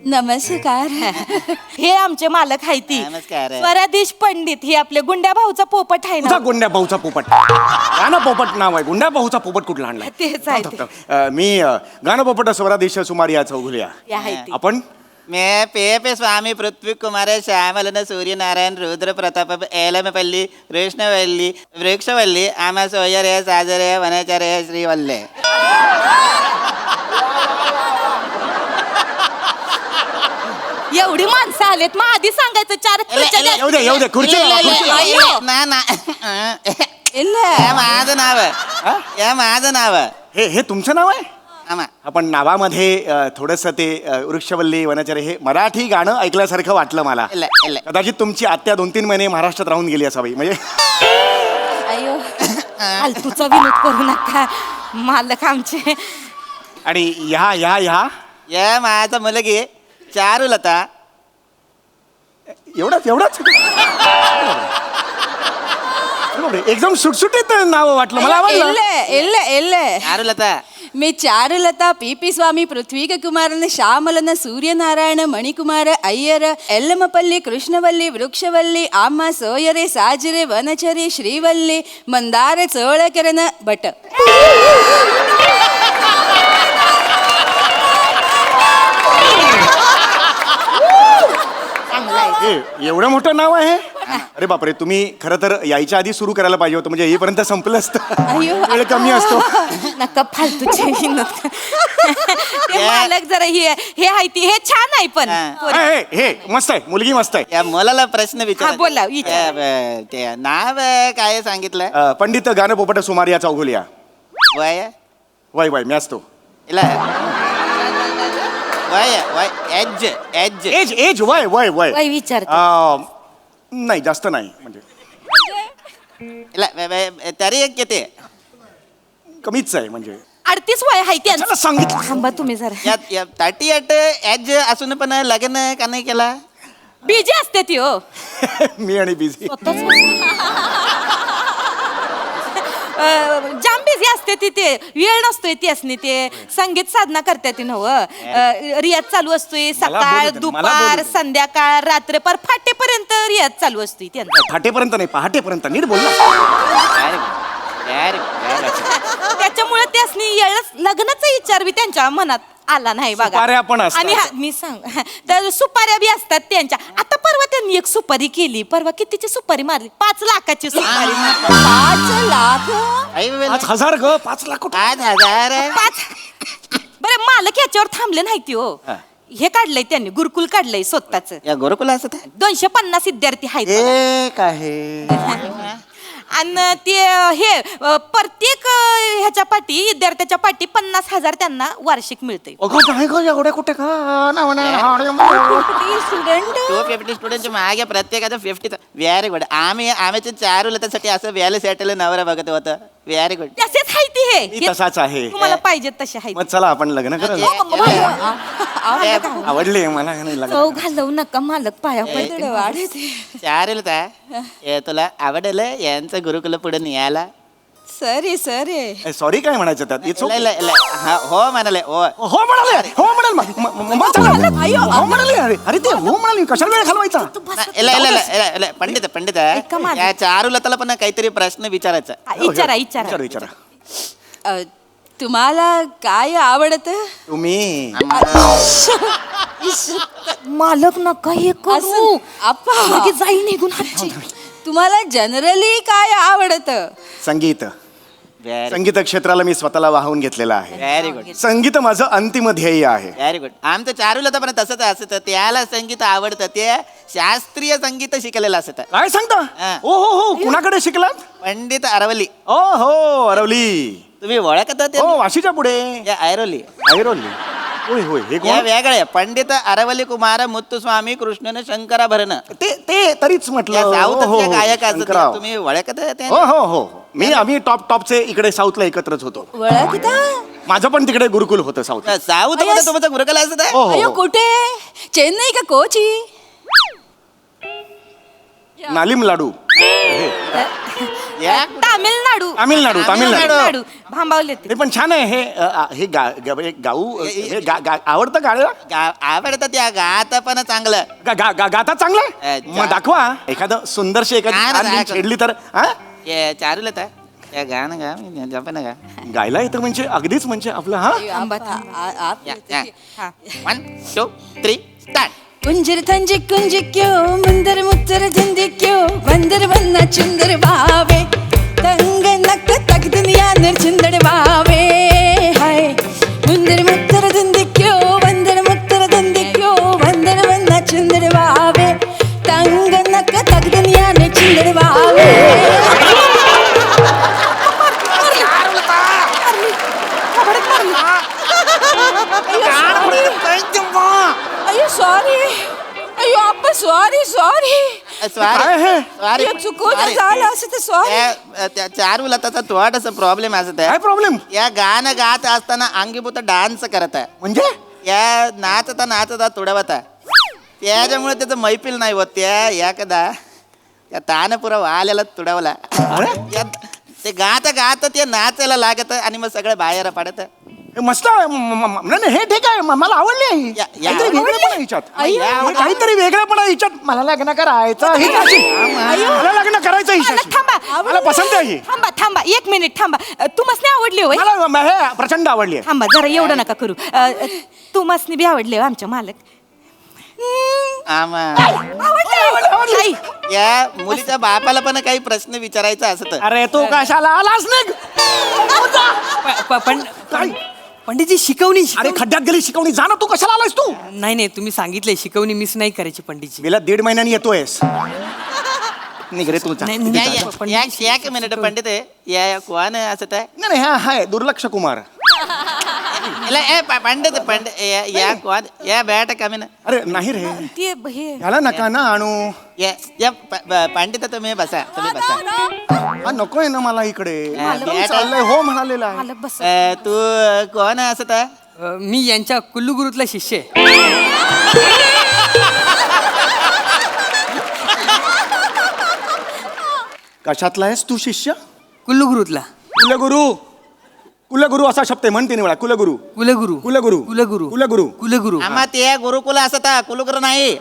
नमस्कार. हे आमचे मालक आहेत ती नमस्कार. स्वरादेश पंडित. हे आपले गुंड्या भाऊचा पोपट आहे तुझा ना. गुंड्या भाऊचा पोपट गाणं पोपट नाव आहे. गुंड्या भाऊचा पोपट कुठला आणलाय? तेच आहे ते. मी गाणं पोपट स्वरादेश सुमारी या चौघुल्या. हे आहे ते. आपण मैं पे स्वामी पृथ्वी कुमार श्यामलन सूर्यनारायण रुद्र प्रताप एलमपल्ली कृष्णवल्ली वृक्षवल्ली आमा सोयरे साजरे वनचरे श्रीवल्ले. एवढी माणसं आलेत मग आधी सांगायचं. चार खुर्च्या द्या. येऊ दे खुर्ची अय्यो. ना ना हे माझं नाव हे माझं नाव हे तुमचं नाव आहे? आमा आपण नावामध्ये थोडंसं ते वृक्षवल्ली वनचरे हे मराठी गाणं ऐकल्यासारखं वाटलं मला. इल्ल, इल्ल. कदाचित तुमची आत्या 2-3 महिने महाराष्ट्रात राहून गेली असावी. म्हणजे अय्यो फालतूचा विनोद करू नका मालक आमचे. आणि ह्या हे माझं मुलगी चारुलता. एवढाच एकदम सुटसुटीत नाव वाटलं मला. आवडलं. चारुलता मी चारुलता पीपी स्वामी पृथ्वी कुमारन श्यामलन सूर्यनारायण मणिकुमार अय्यर एल्लमपल्ली कृष्णवल्ली वृक्षवल्ली आम्हा सोयरे साजरे वनचरे श्रीवल्ली मंदार चोळकरन भट. एवढं मोठं नाव आहे. अरे बापरे, तुम्ही खरं तर यायच्या आधी सुरू करायला पाहिजे होतं. म्हणजे येईपर्यंत संपलं असतं. वेळ कमी असतो. नका फालतूचे विनोद. ते मालक जरा हे आहे ती. हे छान आहे पण. हे मस्त आहे. मुलगी मस्त आहे. या मुलाला प्रश्न हा, विचार. बोला, विचार. ते नाव काय सांगितलं? पंडित गाणं पोपट सुमारी या चौघुल्या. वय वय मी असतो. इला वय एज एज एज वय वय विचार. नाही जास्त नाही. म्हणजे इला तरी एक किती? कमीच आहे. म्हणजे 38 वय आहे त्यांचं. चला सांगितलं. थांबा तुम्ही जरा. या 38 एज असून पण लग्न का नाही केला? बिजी असते ती हो. मी आणि बिझी. जाम बिझी असते तिथे. वेळ नसतोय ती असणे. ते संगीत साधना करते ती नव. रियाज चालू असतोय सकाळ दुपार संध्याकाळ रात्र पर फाटेपर्यंत रियाज चालू असतोय त्यांचा. फाटेपर्यंत नाही, पहाटेपर्यंत. नीट बोल ना. त्याच्यामुळे त्यासनी लग्नाचा विचार बी त्यांच्या मनात आला नाही बघा. सुपाऱ्या पण असतात. आणि मी सांग तर सुपाऱ्या बी असतात त्यांच्या. आता परवा त्यांनी एक सुपारी केली. परवा कितीची सुपारी मारली? 5 लाखाची सुपारी. 5 लाख. 5,000 ग. 5 लाख. 5,000. 5. बरं मालक याच्यावर थांबले नाही ती हो. हे काढलंय त्यांनी गुरुकुल काढलंय स्वतःच. या गुरुकुला असत 250 विद्यार्थी आहेत बघा. एक आहे. आणि ते हे प्रत्येक ह्याच्या पाठी विद्यार्थ्याच्या पाठी 50,000 त्यांना वार्षिक मिळते. नाही ग एवढे कुठे का? स्टुडंट 250 स्टुडंटचे मागे प्रत्येकाचं 50. Very good. आम्ही चारुलतासाठी असं व्याले सेटल नवरा बघत होतं. Very good. तसेच आहे ती. मी हे तसाच आहे. तुम्हाला पाहिजे तसे आहेत. मग चला आपण लग्न करू. आवडले मला नाही लग्न. चव घालवू नका मालक पाया पडते वाढत. चारुलता तुला आवडलं यांचं गुरुकुल पुढे न्यायला? सॉरी सॉरी काय म्हणायचं त्यात? It's okay. हो म्हणाले. हो हो म्हणाले. हो म्हणाल हो म्हणाले. अरे ते हो म्हणाली. कशाला वेळ घालवायचा? पंडित ऐका माझं. या चारुलताला पण काहीतरी प्रश्न विचारायचा. विचारा. विचारा. तुम्हाला काय आवडतं? तुम्ही मालक नका हे करू. आप्पा जाई निघून हातची. तुम्हाला जनरली काय आवडतं? संगीत. संगीत क्षेत्राला मी स्वतःला वाहून घेतलेलं आहे. Very good. संगीत माझं अंतिम ध्येय आहे. Very good. आमचं चारुलता पण तसंच असतं. त्याला संगीत आवडतं. ते शास्त्रीय संगीत शिकलेलं असतं. काय सांगता? हा. हो कुणाकडे शिकलात? पंडित अरवली. ओ हो अरवली. तुम्ही ओळखता ते? हो वाशीच्या पुढे. या ऐरोली. ऐरोली. होय हे या कोण? वेगळे पंडित अरवली कुमार मुत्तुस्वामी कृष्णन शंकराभरण. ते तरीच म्हटलं. साऊथचे गायक असतात. शंकरराव. तुम्ही ओळखता ते? हो आम्ही टॉपचे इकडे साऊथला एकत्रच होतो. ओळखता? माझं पण तिकडे गुरुकुल होतं साऊथ. साऊथ मध्ये तुमचं गुरुकुल असत? हो अयो कुठे? चेन्नई का कोची? नालिम लाडू. या तामिळनाडू तामिळनाडू तामिळनाडू भांबावले ते. हे पण छान आहे हे गाऊ आवडतं गाणं आवडतं त्या गाता पण चांगलं गाता चांगलं मग दाखवा एखादं सुंदरशी एखादी हा ना, छान लीन दाखव. छेडली तर हा ये चारू लता या गाणं गा जपन गा गायला येतं म्हणजे अगदीच म्हणजे आपलं हा आंबा आप या, या. 1 2 3 स्टार्ट कुंजर थंजे कुंज क्यों मुंदर मुत्तर झंडे क्यों बंदर बन्ना चुंदर बावे तंग नक तक दुनिया निर्चंदड़ बावे हाय मुंदर मुत्तर झंडे क्यों बंदर मुत्तर झंडे क्यों बंदर बन्ना चुंदर बावे तंग नक तक दुनिया निर्चंदड़ बावे अयो सॉरी अयो आप्पा सॉरी सॉरी काय हे? सॉरी चुकून झालं असं तर सॉरी त्या चारू लताचा थोडासा प्रॉब्लेम असत काय प्रॉब्लेम या गाणं गात असताना अंगीभूत डान्स करत आहे म्हणजे या नाचता तुडवता त्याच्यामुळे त्याचं मैफिल नाही होत त्या एकदा त्या तानपुरा वाल्याला तुडवला ते गात ते नाचायला लागत आणि मग सगळं बाहेर पडत हे मस्त आहे. नाही हे ठीक आहे मला आवडली आहे ही. काहीतरी वेगळेपणा हिच्यात हे काहीतरी वेगळेपणा हिच्यात मला लग्न करायचं ही अशी. मला लग्न करायचं हिच्याशी. थांबा मला पसंत आहे ही थांबा 1 मिनिट थांबा तू मसने आवडले होय मला हे प्रचंड आवडली आहे. थांबा जरा एवढं नका करू तू मसने बी आवडले हो आमच्या मालक आवडले या मुलीच्या बापाला पण काही प्रश्न विचारायचा असत अरे तू कशाला आलास नाही पंडितजी शिकवणी अरे खड्ड्यात गेली शिकवणी जा ना तू कशाला आलास तू नाही तुम्ही सांगितलंय शिकवणी मिस नाही करायची पंडितजी गेल्या 1.5 महिन्यानी येतोयस निघ रे तू जा. एक मिनिट पंडित या कोण असत नाही हा हाय दुर्लक्ष कुमार पंडित या कोण या बॅट कमी ना अरे नाही रे ते हे याला नका ना आणू या पंडित तुम्ही बसा हा नकोय ना मला इकडे मालक चाललंय हो म्हणालेला आहे. मालक बस तू कोण असत मी यांच्या कुल्लू गुरुतला शिष्य आहे कशातला आहेस तू शिष्य कुल्लू गुरुतला कुलगुरू कुलगुरू असा शब्द आहे म्हणते वेळा कुलगुरू कुलगुरू कुलगुरू कुलगुरू कुलगुरू कुलगुरू आम्हा ते गुरुकुल असत कुलगुरू नाही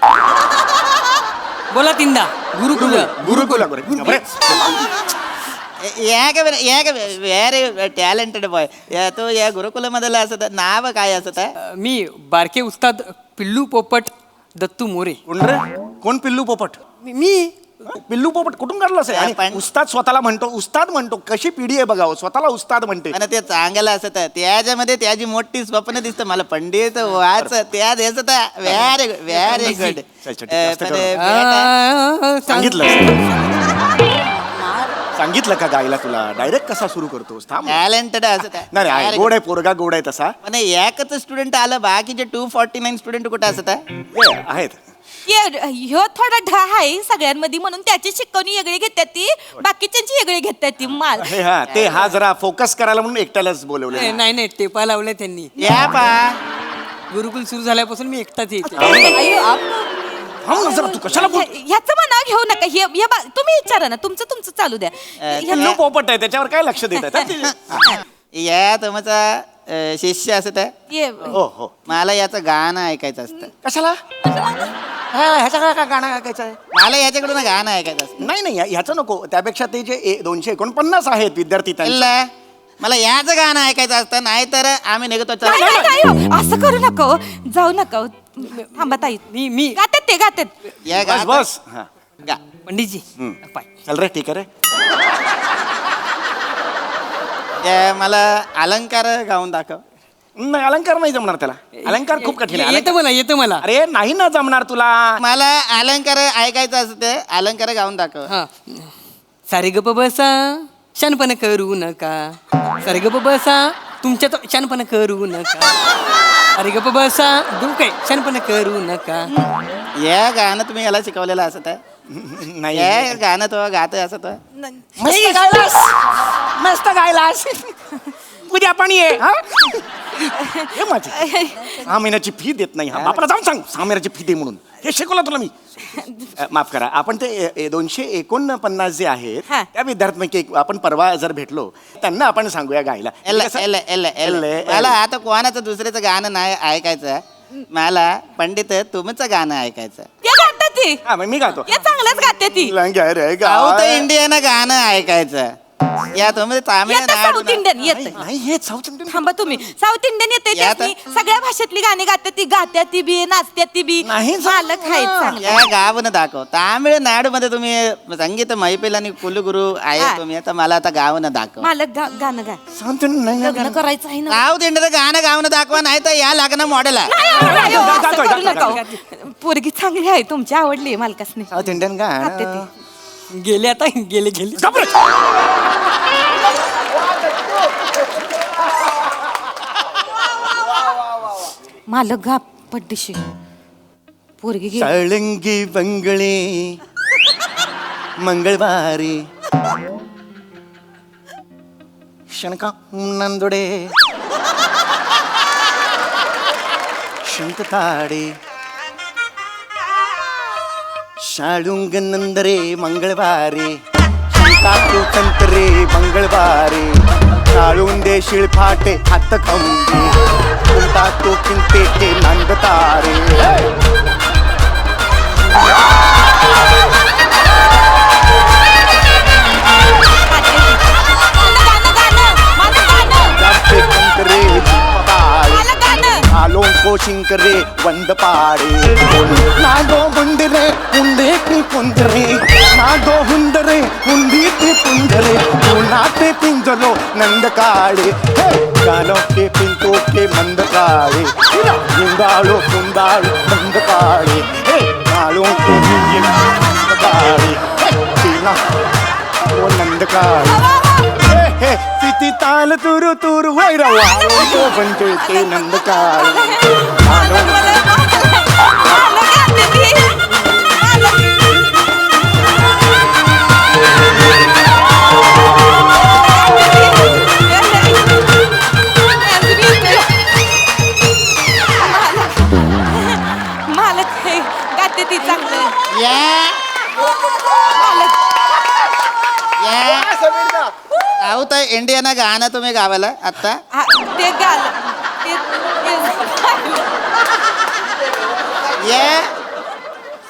बोला तीनदा गुरुकुल गुरुकुल व्हेरी टॅलेंटेड बॉय तो या गुरुकुल मधला असत नाव काय असत मी बारके उस्ताद पिल्लू पोपट दत्तू मोरे कोण रे कोण पिल्लू पोपट मी पिल्लू पोपट कुठून काढलं असेल आणि पण- उस्ताद स्वतःला म्हणतो उस्ताद म्हणतो कशी पिढी आहे बघावं स्वतःला उस्ताद म्हणते आणि ते चांगलं असत त्याच्यामध्ये त्याची मोठी स्वप्न दिसत मला पंडित वाच त्या दिसत व्हेरी व्हेरी गुड सांगितलं का गायला तुला डायरेक्ट कसा सुरू करतोस थांब टॅलेंटेड असत नाही रे, गोड आहे पोरगा गोड आहे तसा पण एकच स्टुडंट आलं बाकीचे 249 स्टुडंट कुठे असत हे, आहेत ह्यो थोडा ढा आहे सगळ्यांमध्ये म्हणून त्याची शिकवणी वेगळी घेतात ती बाकीच्यांची वेगळी घेतात ती माल हे हा ते हा जरा फोकस करायला म्हणून एकट्यालाच बोलवले नाही टेपा लावलाय त्यांनी या पा गुरुकुल सुरू झाल्यापासून मी एकटाच येते जरा तू कशाला बोल ह्याचं म्हणा घेऊ नका तुम्ही विचारा ना तुमचं चालू द्या पिल्लू पोपट आहे त्याच्यावर काय लक्ष देत आहे या तुमचा शिष्य असत हो हो मला याचं गाणं ऐकायचं असतं कशाला ह्याच्या काय गाणं ऐकायचं आहे मला याच्याकडून गाणं ऐकायचं असतं नाही नाही ह्याचं नको त्यापेक्षा ते जे 249 आहेत विद्यार्थी त्यांचं इल्ला, मला याचं गाणं ऐकायचं असतं नाहीतर आम्ही निघतो नाही, नाही, नाही, हो. असं करू नका हो. जाऊ नका हो. थांबा ताई मी गातात ते गातात या बस गाणं- बस हा गा. पंडितजी पाय चल रे ठीक आहे रे या मला अलंकार गाऊन दाखव नाही अलंकार नाही जमणार त्याला अलंकार खूप कठीण आहे येतं मला अरे नाही ना जमणार तुला मला अलंकार ऐकायचं असतं अलंकार गाऊन दाखव हा सारे गप बसा शनपण करू नका सारे गप बसा तुमच्या तो शनपण करू नका अरे गप बसा काय शनपण करू नका या गाणं तुम्ही याला शिकवलेलं असत नाही या गाणं तो गात असत मस्त गायलास मस्त गायलास उद्या पण ये हा हे माझी 6 महिन्याची फी देत नाही हा बापाला जाऊन सांग 6 महिन्याची फी दे म्हणून हे शिकवलं तुला मी माफ करा आपण ते 249 जे आहेत हा. त्या विद्यार्थ्यांपैकी आपण परवा जर भेटलो त्यांना आपण सांगूया गायला मला आता कोणाचं दुसऱ्याचं गाणं नाही ऐकायचं मला पंडित तुमचं गाणं ऐकायचं ते गातात ती हा, मग मी गातो ते चांगलंच गाते ती लंग्या रे साऊथ गाय. इंडियन गाणं ऐकायचं या तुम्ही येतं तामिळनाडू साऊथ इंडियन येत नाही हे साऊथ इंडियन थांबा तुम्ही साऊथ इंडियन येते या त्यासनी सगळ्या भाषेतली गाणी गात्यात ती बी नाचत्यात ती बी नाही, मालक आहेत चांगलं या गावनं दाखव तामिळनाडू मध्ये तुम्ही संगीत मैफिल आणि कुलगुरू हा. आहे तुम्ही आता मला आता गावनं दाखव मालक गाणं गा साऊथ इंडियन नाही लग्न करायचं आहे ना साऊथ इंडियन गाणं गावनं दाखवा नाही तर या लागणं मॉडेल नाही, हो, असं जातोय, करू जातोय, नका हो. पोरगी चांगली आहे तुमची आवडली मालकासनी साऊथ इंडियन गाते गाणं ती. गेले आता गेले मालक गा पड्डीशी पोरगी घे साळंगी बंगळे मंगळवारी शणका नंदुडे शंकताडे शाळुंग नंदरे मंगळवारी शंकातू संतरे मंगळवारी शाळून दे शिळफाटे हात खंबे कुंता तो किंते ते नंदतारे जाते कंकरे पपाळे आलों को शिंकरे वंद पाड़े नागो बुंडरे हुंदे की पुंदरे नागो हुंदरे हुंदी की पुंदरे नाते पिंजलो नंद काड़े गालो के पिंतो के मंद काड़े गुंगालो कुंदालो मंद काड़े गालों के मंद काड़े चीना वो नंद काड़े तिथी ताल तुरु तुरु वैरवा तो बनते ते नंद काळे मालक हे गाते ती चांगलं साऊथ इंडियन गाणं तुम्ही गावाला आता हा, ते गाल ये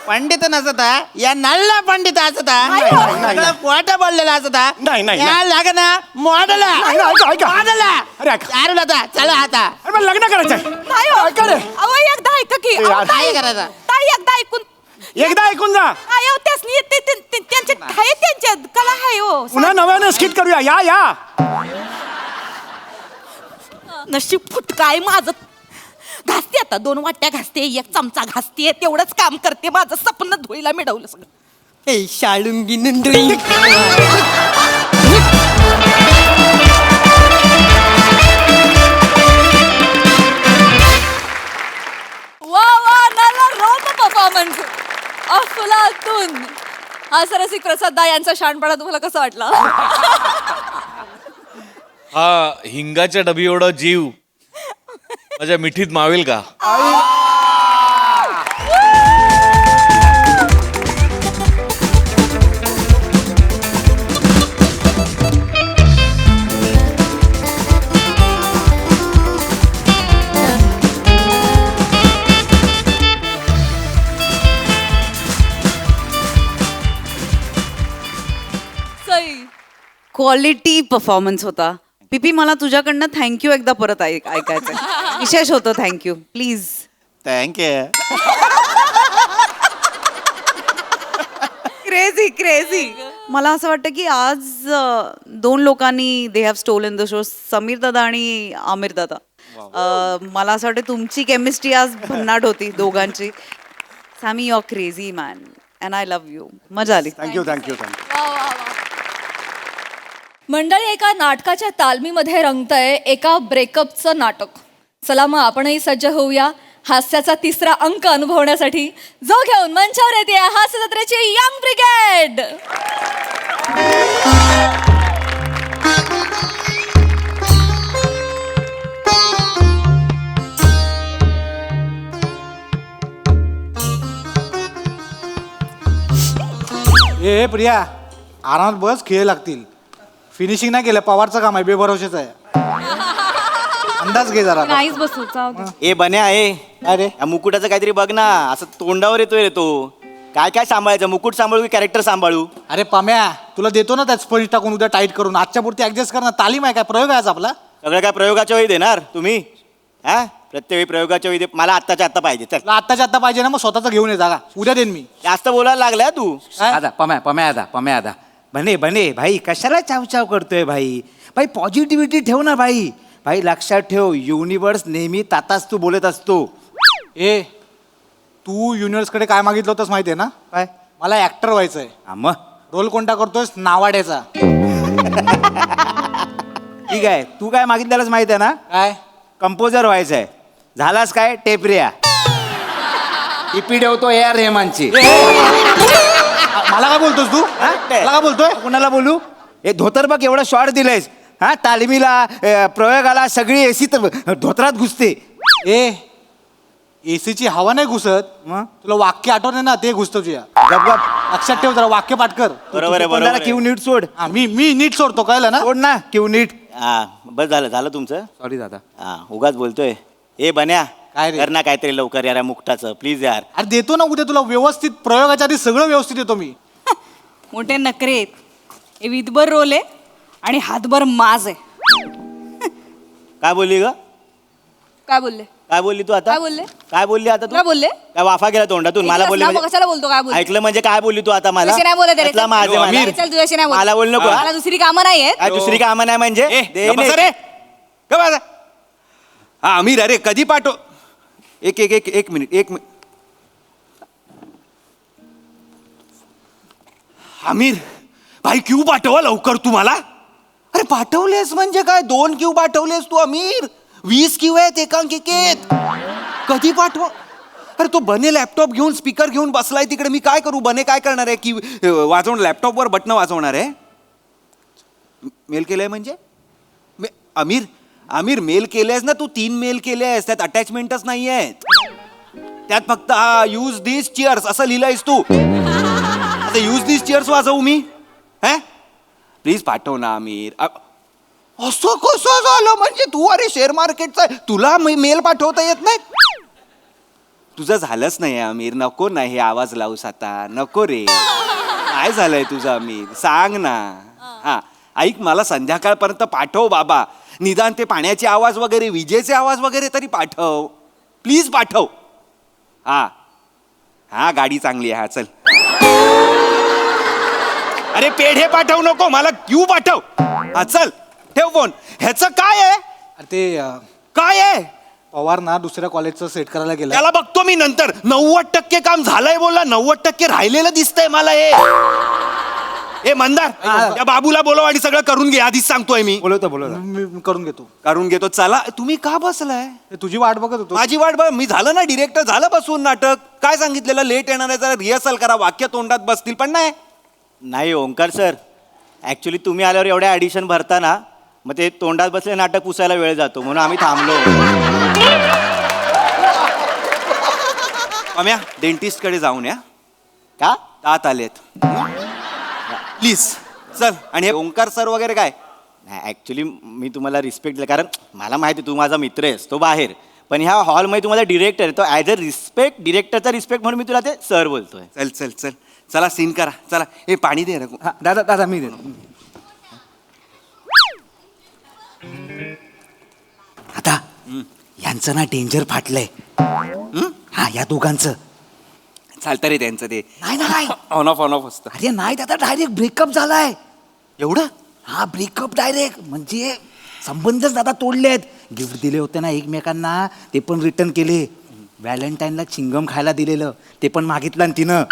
पंडित नसता या नल्ला पंडित असता नाही. पोट बोललेला असता नाही, नाही, या नाही. लागना मॉडेल ऐका. अरे ऐका. चालू आता चला आता अरे मला लग्न करायचंय नाही हो. ऐका रे. अहो एकदा ऐका की ए, अहो, यार. ताई काय करायचं? ताई एकदा ऐकून एकदा ऐकून जा अहो त्यासनी त्यांच्या आहे त्यांच्या कला आहे हो पुन्हा नव्यानं स्किट करूया या नशीब फुटकाय माझं घासते आता 2 वाट्या घासते 1 चमचा घासते तेवढंच काम करते माझं स्वप्न धुळीला मिळवलं सगळं ए शाळुंगी नंदुई वा वा नाला रोप परफॉर्मन्स अफलातून हा सरसिक प्रसाद दा यांचा शहाणपणा तुम्हाला कसा वाटला हा हिंगाच्या डबी एवढा जीव माझ्या मिठीत मावेल का सई क्वालिटी परफॉर्मन्स होता पीपी मला तुझ्याकडनं थँक्यू एकदा परत ऐकायचं विशेष होतं थँक्यू प्लीज थँक्यू क्रेझी मला असं वाटतं की आज 2 लोकांनी they have stolen the show Sameer दादा आणि आमिर दादा मला असं वाटतं तुमची केमिस्ट्री आज भन्नाट होती दोघांची Sammy you are crazy man and I love you मजा आली थँक्यू मंडळी एका नाटकाच्या तालमीमध्ये रंगतंय एका ब्रेकअपचं नाटक चला मग आपणही सज्ज होऊया हास्याचा 3रा अंक अनुभवण्यासाठी जो घेऊन मंचावर येते हास्य जत्रेची यंग ब्रिगेड ए प्रिया आरामात बस, खेळ लागतील. फिनिशिंग नाही केलं, पवारचं काम आहे, बेभरोशाचं आहे. अंदाज घे जरा. नाहीच बसू जाऊ दे. ए बन्या आहे अरे या मुकुटाचं काहीतरी बघ ना, असं तोंडावर येतोय रे तो. काय काय सांभाळायचं, मुकुट सांभाळू की कॅरेक्टर सांभाळू? अरे पाम्या, तुला देतो ना त्यात स्पंज टाकून उद्या टाईट करून. आजच्या पुरती ऍडजस्ट कर ना. तालीम आहे काय, प्रयोग आहे आज आपला. सगळं काय प्रयोगाच्या वेळी देणार तुम्ही? हा प्रत्येक वेळी प्रयोगाच्या वेळी मला आत्ताच्या आत्ता पाहिजे. चल तुला आत्ताच्या आत्ता पाहिजे ना, मग स्वतःच घेऊन ये जागा. उद्या देईन मी. जास्त बोलायला लागलाय तू. काय? आदा पम्या आदा बने बने भाई, कशाला चावचाव करतोय भाई? भाई पॉझिटिव्हिटी ठेव ना भाई. भाई लक्षात ठेव, युनिव्हर्स नेहमी ताताच तू बोलत असतो. ए तू युनिव्हर्स कडे काय मागितलं होतंस माहितीये ना? काय? मला ऍक्टर व्हायचंय. मग रोल कोणता करतोयस? नावाड्याचा. ठीक आहे, तू काय मागितलेलंच माहिती आहे ना? काय? कंपोजर व्हायचंय. झालास काय? टेपरिया. टिपी ठेवतो ए आर रेहमानची. मला काय बोलतोस तू? हा? मला काय बोलतोय? कुणाला बोलू? हे धोतर बघ एवढा शॉर्ट दिलायस. हा तालमीला प्रयोगाला सगळी एसी तर धोतरात घुसते. ए एसीची हवा नाही घुसत, मग तुला वाक्य आठवणे ना, ते घुसतं तुझ्या. गप गप लक्षात ठेव जरा, वाक्य पाठ कर. बरोबर आहे, बरोबर जरा आहे. किव नीट सोड. हा, मी नीट सोडतो, कळलं ना? सोड ना किव नीट. हा बस झालं तुमचं. सॉरी दादा. हा उगाच बोलतोय. ए बन्या काय रे? कर ना काहीतरी लवकर यार, मुक्ताचं प्लीज यार. अरे देतो ना उद्या तुला व्यवस्थित, प्रयोगाच्या आधी सगळं व्यवस्थित देतो मी. मोठे नखरे आहेत. हे विधभर रोल आहे आणि हातभर माज आहे. काय बोलली ग? काय बोलले? काय बोलली तू आता? काय बोलले? काय बोलली आता तू? काय बोलले? काय वाफा गेला तोंडातून? मला बोलली मग म्हणजे- कशाला बोलतो? काय बोलतो? ऐकलं म्हणजे काय बोलली तू आता मला? तुझ्याशी नाही बोलत आहे रे. कसला माझे चल, मला? चल तुझ्याशी नाही बोलत. मला बोल नको, हा? मला दुसरी कामं नाही आहेत. काय दुसरी कामं नाही म्हणजे? दे गप्प ने. बसा रे. गप्प बसा. हा आमिर, अरे कधी पाठव. एक मिनिट. आमिर भाई क्यू पाठवा लवकर तुम्हाला. अरे पाठवलेस म्हणजे काय? 2 क्यू पाठवलेस तू अमीर. 20 क्यू आहेत एकांकिकेत. कधी पाठव? अरे तो बने लॅपटॉप घेऊन स्पीकर घेऊन बसलाय तिकडे. मी काय करू? बने काय करणार आहे की वाजवणार, लॅपटॉपवर बटन वाजवणार आहे? मेल केलंय म्हणजे? आमिर मेल केलेस ना तू? 3 मेल केले आहेस, त्यात अटॅचमेंटच नाही आहेत. त्यात फक्त हा यूज दिस चिअर्स असं लिहिलंयस तू. आता यूज दिस चिअर्स वाजवू मी? हा प्लीज पाठव ना आमिर. असं कसं झालं म्हणजे? तू अरे शेअर मार्केटचा तुला मेल पाठवता येत नाही? तुझं झालंच नाही आमिर. नको ना हे आवाज लावूस आता. नको रे. काय झालंय तुझं आमिर? सांग ना. हा ऐक, मला संध्याकाळपर्यंत पाठव बाबा. निदान ते पाण्याचे आवाज वगैरे, विजेचे आवाज वगैरे तरी पाठव. प्लीज पाठव. हा गाडी चांगली आहे. हा चल. अरे पेढे पाठवू नको, मला क्यू पाठव. हा चल ठेव फोन. ह्याचं काय आहे? अरे ते काय आहे? पवार ना दुसऱ्या कॉलेजचं सेट करायला गेला. त्याला बघतो मी नंतर. 90% काम झालंय बोलला, 90% राहिलेलं दिसतंय मला. हे मंदार, त्या बाबूला बोलव आणि सगळं करून घे. आधीच सांगतोय मी. बोलवतो मी करून घेतो. करून घेतो. चला तुम्ही का बसलाय? ते तुझी वाट बघत होतो. माझी वाट बघ. मी झालं ना डिरेक्टर, झालं बसून नाटक. काय सांगितलेलं? लेट येणार आहे, जरा रिहर्सल करा, वाक्य तोंडात बसतील. पण नाही ओंकार सर, ऍक्च्युली तुम्ही आल्यावर एवढ्या ॲडिशन भरता ना, मग ते तोंडात बसले नाटक पुसायला वेळ जातो, म्हणून आम्ही थांबलो. आम्ही डेंटिस्ट कडे जाऊन या. का? दात आलेत प्लीज. चल. आणि हे ओंकार सर वगैरे काय? नाही ॲक्च्युली मी तुम्हाला रिस्पेक्ट दिला, कारण मला माहिती तू माझा मित्र आहेस, तो बाहेर. पण ह्या हॉलमध्ये तुम्हाला डिरेक्टर आहे, तो ॲज अ रिस्पेक्ट, डिरेक्टरचा रिस्पेक्ट म्हणून मी तुला ते सर बोलतोय. चल चला सीन करा. चला हे पाणी दे रे. दादा मी देतो. आता यांचं ना डेंजर फाटलंय. हा या दोघांचं चालतं रे त्यांचं ते. नाही ऑन ऑफ असतं. अरे नाही दादा, डायरेक्ट ब्रेकअप झालाय. एवढं? हा ब्रेकअप डायरेक्ट. म्हणजे संबंधच दादा तोडलेत. गिफ्ट दिले होते ना एकमेकांना, ते पण रिटर्न केले. व्हॅलेंटाईनला चिंगम खायला दिलेलं, ते पण मागितलं ना तिनं.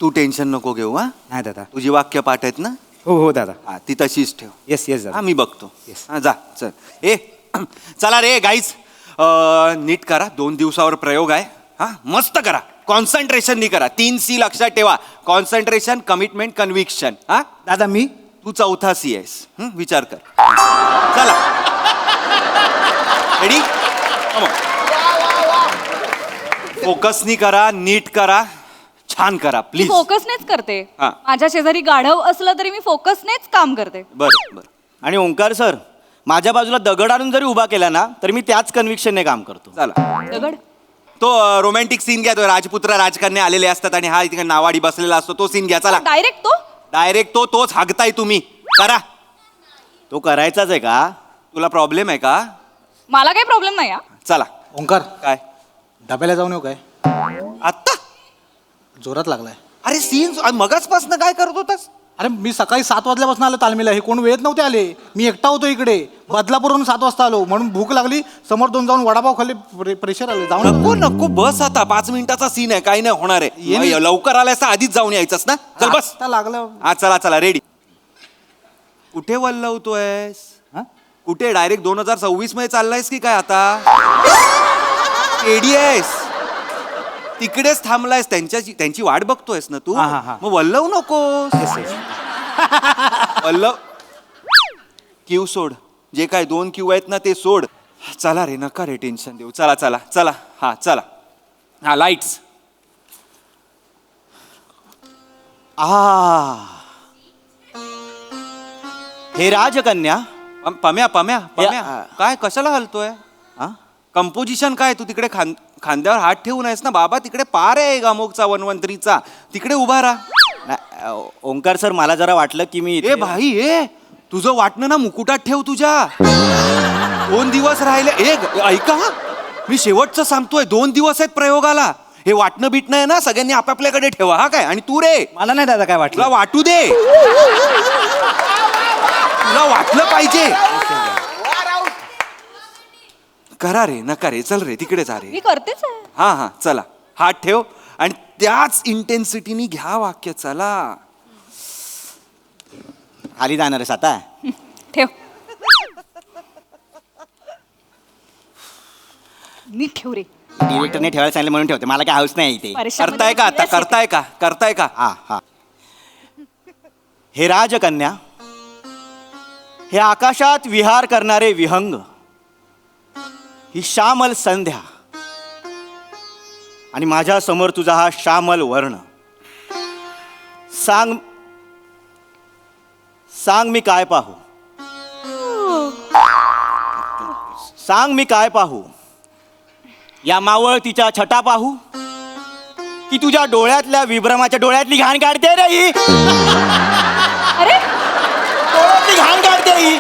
तू टेन्शन नको घेऊ. हा नाही दादा. तुझी वाक्य पाठ आहेत ना? हो दादा. हा ती तशीच ठेव. येस दादा. हा मी बघतो. Yes. हा जा चल. चला रे गाईज, नीट करा. 2 दिवसावर प्रयोग आहे. हा मस्त करा. कॉन्सन्ट्रेशननी करा. 3 C लक्षात ठेवा. Concentration, commitment, conviction. हा दादा मी तू 4था C आहेस. विचार कर. चला रेडी. फोकसनी करा, नीट करा, छान करा मी प्लीज. फोकसनेच करते. हा. माझ्या शेजारी गाढव असलं तरी मी फोकसनेच काम करते. बरं बरं. आणि ओंकार सर, माझ्या बाजूला दगड आणून जरी उभा केला ना तरी मी त्याच कन्व्हिक्शनने काम करतो. चला दगड. तो रोमॅन्टिक सीन घ्या. तो राजपुत्र राजकन्या आलेले असतात आणि हा इथे नावाडी बसलेला असतो. तो सीन घ्या. चला डायरेक्ट तो. डायरेक्ट तोच हागताय तुम्ही. करा. तो करायचाच आहे का? तुला प्रॉब्लेम आहे का? मला काही प्रॉब्लेम नाही हा. चला. ओंकार काय डब्याला जाऊन येऊ काय? आत्ता? जोरात लागलाय. अरे सीन मगाचपासून काय करत होतास? अरे मी सकाळी 7 वाजल्यापासून आलो तालमीला. हे कोण वेळेत नव्हते आले. मी एकटा होतो इकडे. बदलापूरवरून 7 वाजता आलो म्हणून भूक लागली. समोर जाऊन वडापाव खाल्ले. प्रेशर आले. जाऊन नको नको बस आता. 5 मिनिटाचा सीन आहे. काही नाही होणार आहे. लवकर आलायस तर आधीच जाऊन यायचंस ना. चल बस. लागलं. हा चला चला रेडी. कुठे वल्लवतोयस? कुठे डायरेक्ट 2026 मध्ये चाललायस की काय आता? एडी आहेस तिकडेच थांबलायस. त्यांची वाट बघतोयस ना तू. मग वल्लव नकोस. वल्लव क्यू सोड. जे काय 2 क्यू आहेत ना ते सोड. चला रे नका रे टेन्शन देऊ. चला चला चला. हा चला. हा लाईट्स. हे राजकन्या. पम्या पम्या पम्या काय कशाला हलतोय? कंपोजिशन काय? तू तिकडे खांद्यावर हात ठेवून आहेस ना बाबा. तिकडे पार आहे गामोगचा 113चा. तिकडे उभा राहा. ओंकार सर, मला जरा वाटलं की मी ए भाई ए तुझं वाटणं ना मुकुटात ठेव तुझ्या. 2 दिवस राहिले. ऐका मी शेवटचं सांगतोय. 2 दिवस आहेत प्रयोगाला. हे वाटणं बिटणं आहे ना सगळ्यांनी आपापल्याकडे ठेवा. हा काय? आणि तू रे मला नाही दादा काय वाटलं. तुला वाटू दे. तुला वाटलं पाहिजे. करा रे नका रे. चल रे तिकडे जा रे. मी करतेच आहे. हा हा चला. हात ठेव आणि त्याच इंटेन्सिटीनी घ्या वाक्य. चला. खाली जाणार आहेस आता? ठेव. नीट ठेव रे. डिरेक्टरने ठेवायला सांगितलं म्हणून ठेवते. मला काय हाऊस नाही इथे. करताय का आता? करताय का? करताय का? हा हा. हे राजकन्या, हे आकाशात विहार करणारे विहंग, ही श्यामल संध्या आणि माझ्या समोर तुझा हा श्यामल वर्ण. सांग सांग मी काय पाहू? सांग मी काय पाहू? या मावळतीच्या छटा पाहू की तुझ्या डोळ्यातल्या विभ्रमाच्या डोळ्यातली घाण काढते रे ही. अरे डोळ्यातली घाण काढते ही.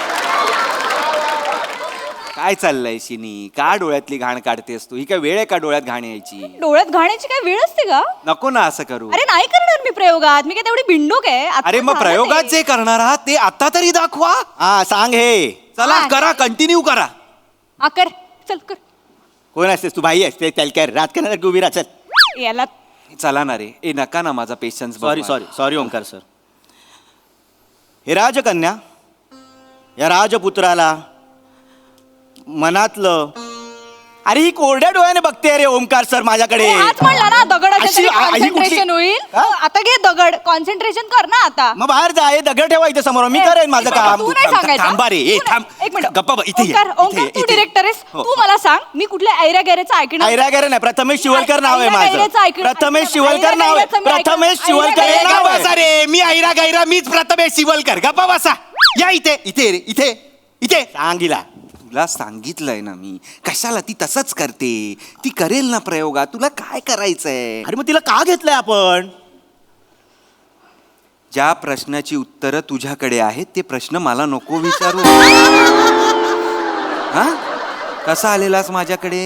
काय चाललंय शिनी? का डोळ्यातली घाण काढतेस तू? ही काय वेळ आहे का डोळ्यात घाण यायची? डोळ्यात घाण्याची काय वेळ असते का? नको ना असं करू. अरे नाही करणार मी प्रयोगात. मी काय तेवढी बिंडूक आहे? आता अरे मग झालं प्रयोगात ते. जे करणार आहात ते आता तरी दाखवा. हा सांग हे. चला करा. कंटिन्यू करा. हा कर. चल कर. कोण असतेस तू? भाई असते त्याला राजकारणासाठी उभी राहा. चल. याला चला ना रे. ए नका ना माझा patience. Sorry sorry sorry Omkar sir. हे राजकन्या, या राजपुत्राला मनातलं. अरे ही कोरड्या डोळ्याने बघते रे ओंकार सर माझ्याकडे. आज म्हणला ना दगड अशी- ही कुठली- कॉन्सन्ट्रेशन होईल. हा? आता घे दगड. कॉन्सन्ट्रेशन कर ना आता. मग बाहेर जा. हे दगड ठेवा इथे समोर. मी करेन माझं काम. तू नाही सांगायचं. थांबा रे. ए तू थांब. नाही. एक मिनिट. गप्पा बा, इथे ये, ओंकार, इथे ओंकार, ये, तू इथे. डिरेक्टर आहेस. हो. तू मला सांग मी कुठल्या ऐऱ्या गैऱ्याचं ऐकणार? ऐरागैरे नाही. प्रथमेश शिवलकर नाव आहे माझं. ऐरागैऱ्याचं ऐकणार. प्रथमेश शिवलकर नाव आहे. ऐरागैऱ्याचं मी ऐकणार. प्रथमेश शिवलकर हे ऐरागैऱ्याचं नाव आहे. बसा रे. मी ऐरा गैरा मीच प्रथमेश शिवलकर. गप्पा बसा. या इथे इथे रे. इथे इथे. सांगिला. तुला सांगितलंय ना मी. कशाला? ती तसंच करते. ती करेल ना प्रयोगात. तुला काय करायचंय? अरे मग तिला का घेतलंय आपण? ज्या प्रश्नाची उत्तरं तुझ्याकडे आहेत ते प्रश्न मला नको विचारू. हा कसा आलेलास माझ्याकडे?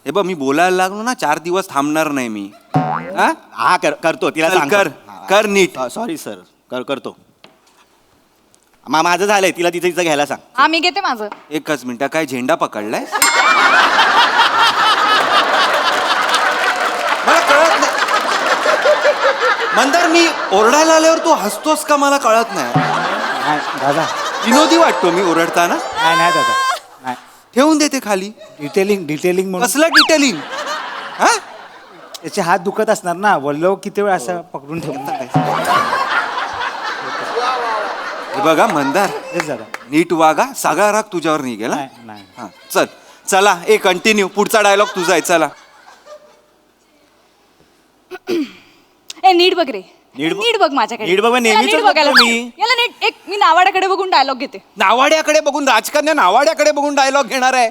हे बघ मी बोलायला लागलो ना 4 दिवस थांबणार नाही मी. हा करतो. तिला चल, सांग. कर नीट. Sorry sir. करतो. माझं झालंय. तिला तिचं घ्यायला सांग. हा मी घेते माझं. एकच मिनिट. काय झेंडा पकडलाय? मला कळत नाही. मंदार मी ओरडायला आल्यावर तू हसतोस का मला कळत नाही. दादा विनोदी वाटतो मी ओरडताना. नाही नाही दादा नाही. ठेवून देते खाली. डिटेलिंग म्हणून. कसलं डिटेलिंग? हा त्याचे हात दुखत असणार ना. वल्लव किती वेळ असं पकडून ठेवून. हे बघा मंदार हेच दादा. नीट वागा. सगळा राग तुझ्यावर नाही गेला. नाही नाही. हा चल. चला कंटिन्यू. पुढचा डायलॉग तुझा आहे. चला. नीट बघ रे नीट बघ माझ्याकडे नीट बघ, याला नेहमीच नीट बघायला बघतो सांग. मी. याला नीट एक मी नावाड्याकडे बघून डायलॉग घेते. नावाड्याकडे बघून राजकन्या नावाड्याकडे बघून डायलॉग घेणार आहे.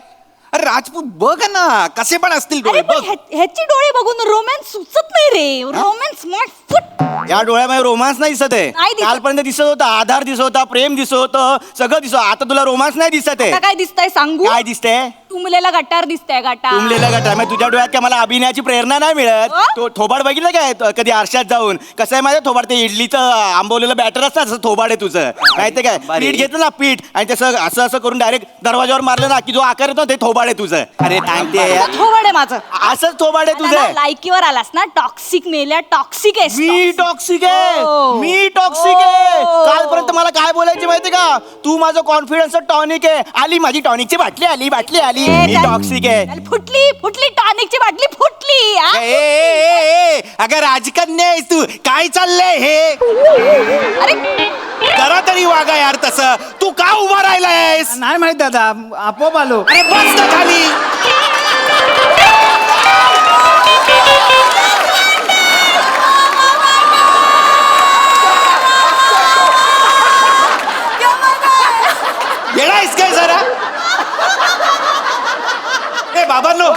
अरे राजपूत बघ ना कसे पण असतील डोळे अरे पण बघ. ह्याची डोळे बघून रोमॅन्स सुचत नाही रे. Romance मॉट foot. या डोळ्यामध्ये रोमांस नाही दिसत आहे. नाही दिसत. कालपर्यंत दिसत होता आधार दिसत होता, प्रेम दिसत होतं, सगळं दिसत. आता तुला रोमांस नाही दिसत आहे. आता काय दिसतंय सांगू? काय दिसतंय? तुंबलेला गटार दिसतंय गटार. तुंबलेला गटार. मग तुझ्या डोळ्यात काय मला अभिनयाची प्रेरणा नाही मिळत? तो थोबाड बघितलं काय कधी आरशात जाऊन? कसं आहे माझ्या थोबाड, ते इडलीचं आंबवलेलं बॅटर असतं तसं थोबाड आहे तुझं. माहितीये काय? पीठ घेतलं ना पीठ आणि तसं असं असं करून डायरेक्ट दरवाजावर मारलं ना की जो आकार येतो ते थोबाड आहे तुझं. अरे सांगते थोबड आहे माझं. असंच थोबाड आहे मला ना तुझं. लायकीवर आलास ना टॉक्सिक मेल्या टॉक्सिक आहेस. मी टॉक्सिक आहे. हो. मी टॉक्सिक आहे. कालपर्यंत मला काय बोलायचे माहिती का? तू माझं कॉन्फिडन्स टॉनिक आहे. आली माझी टॉनिकची बाटली आली, बाटली आली. मी टॉक्सिक आहे. फुटली फुटली टॉनिकची बाटली फुटली. हा? अगं राजकन्या आहेस तू. काय चाललंय हे? अरे जरा तरी वागा यार तसं. तू का उभा राहिलायस? नाही माहित दादा, आपोआप आलो. अरे बस ना खाली. येणायस काय जरा? ए बाबांनो,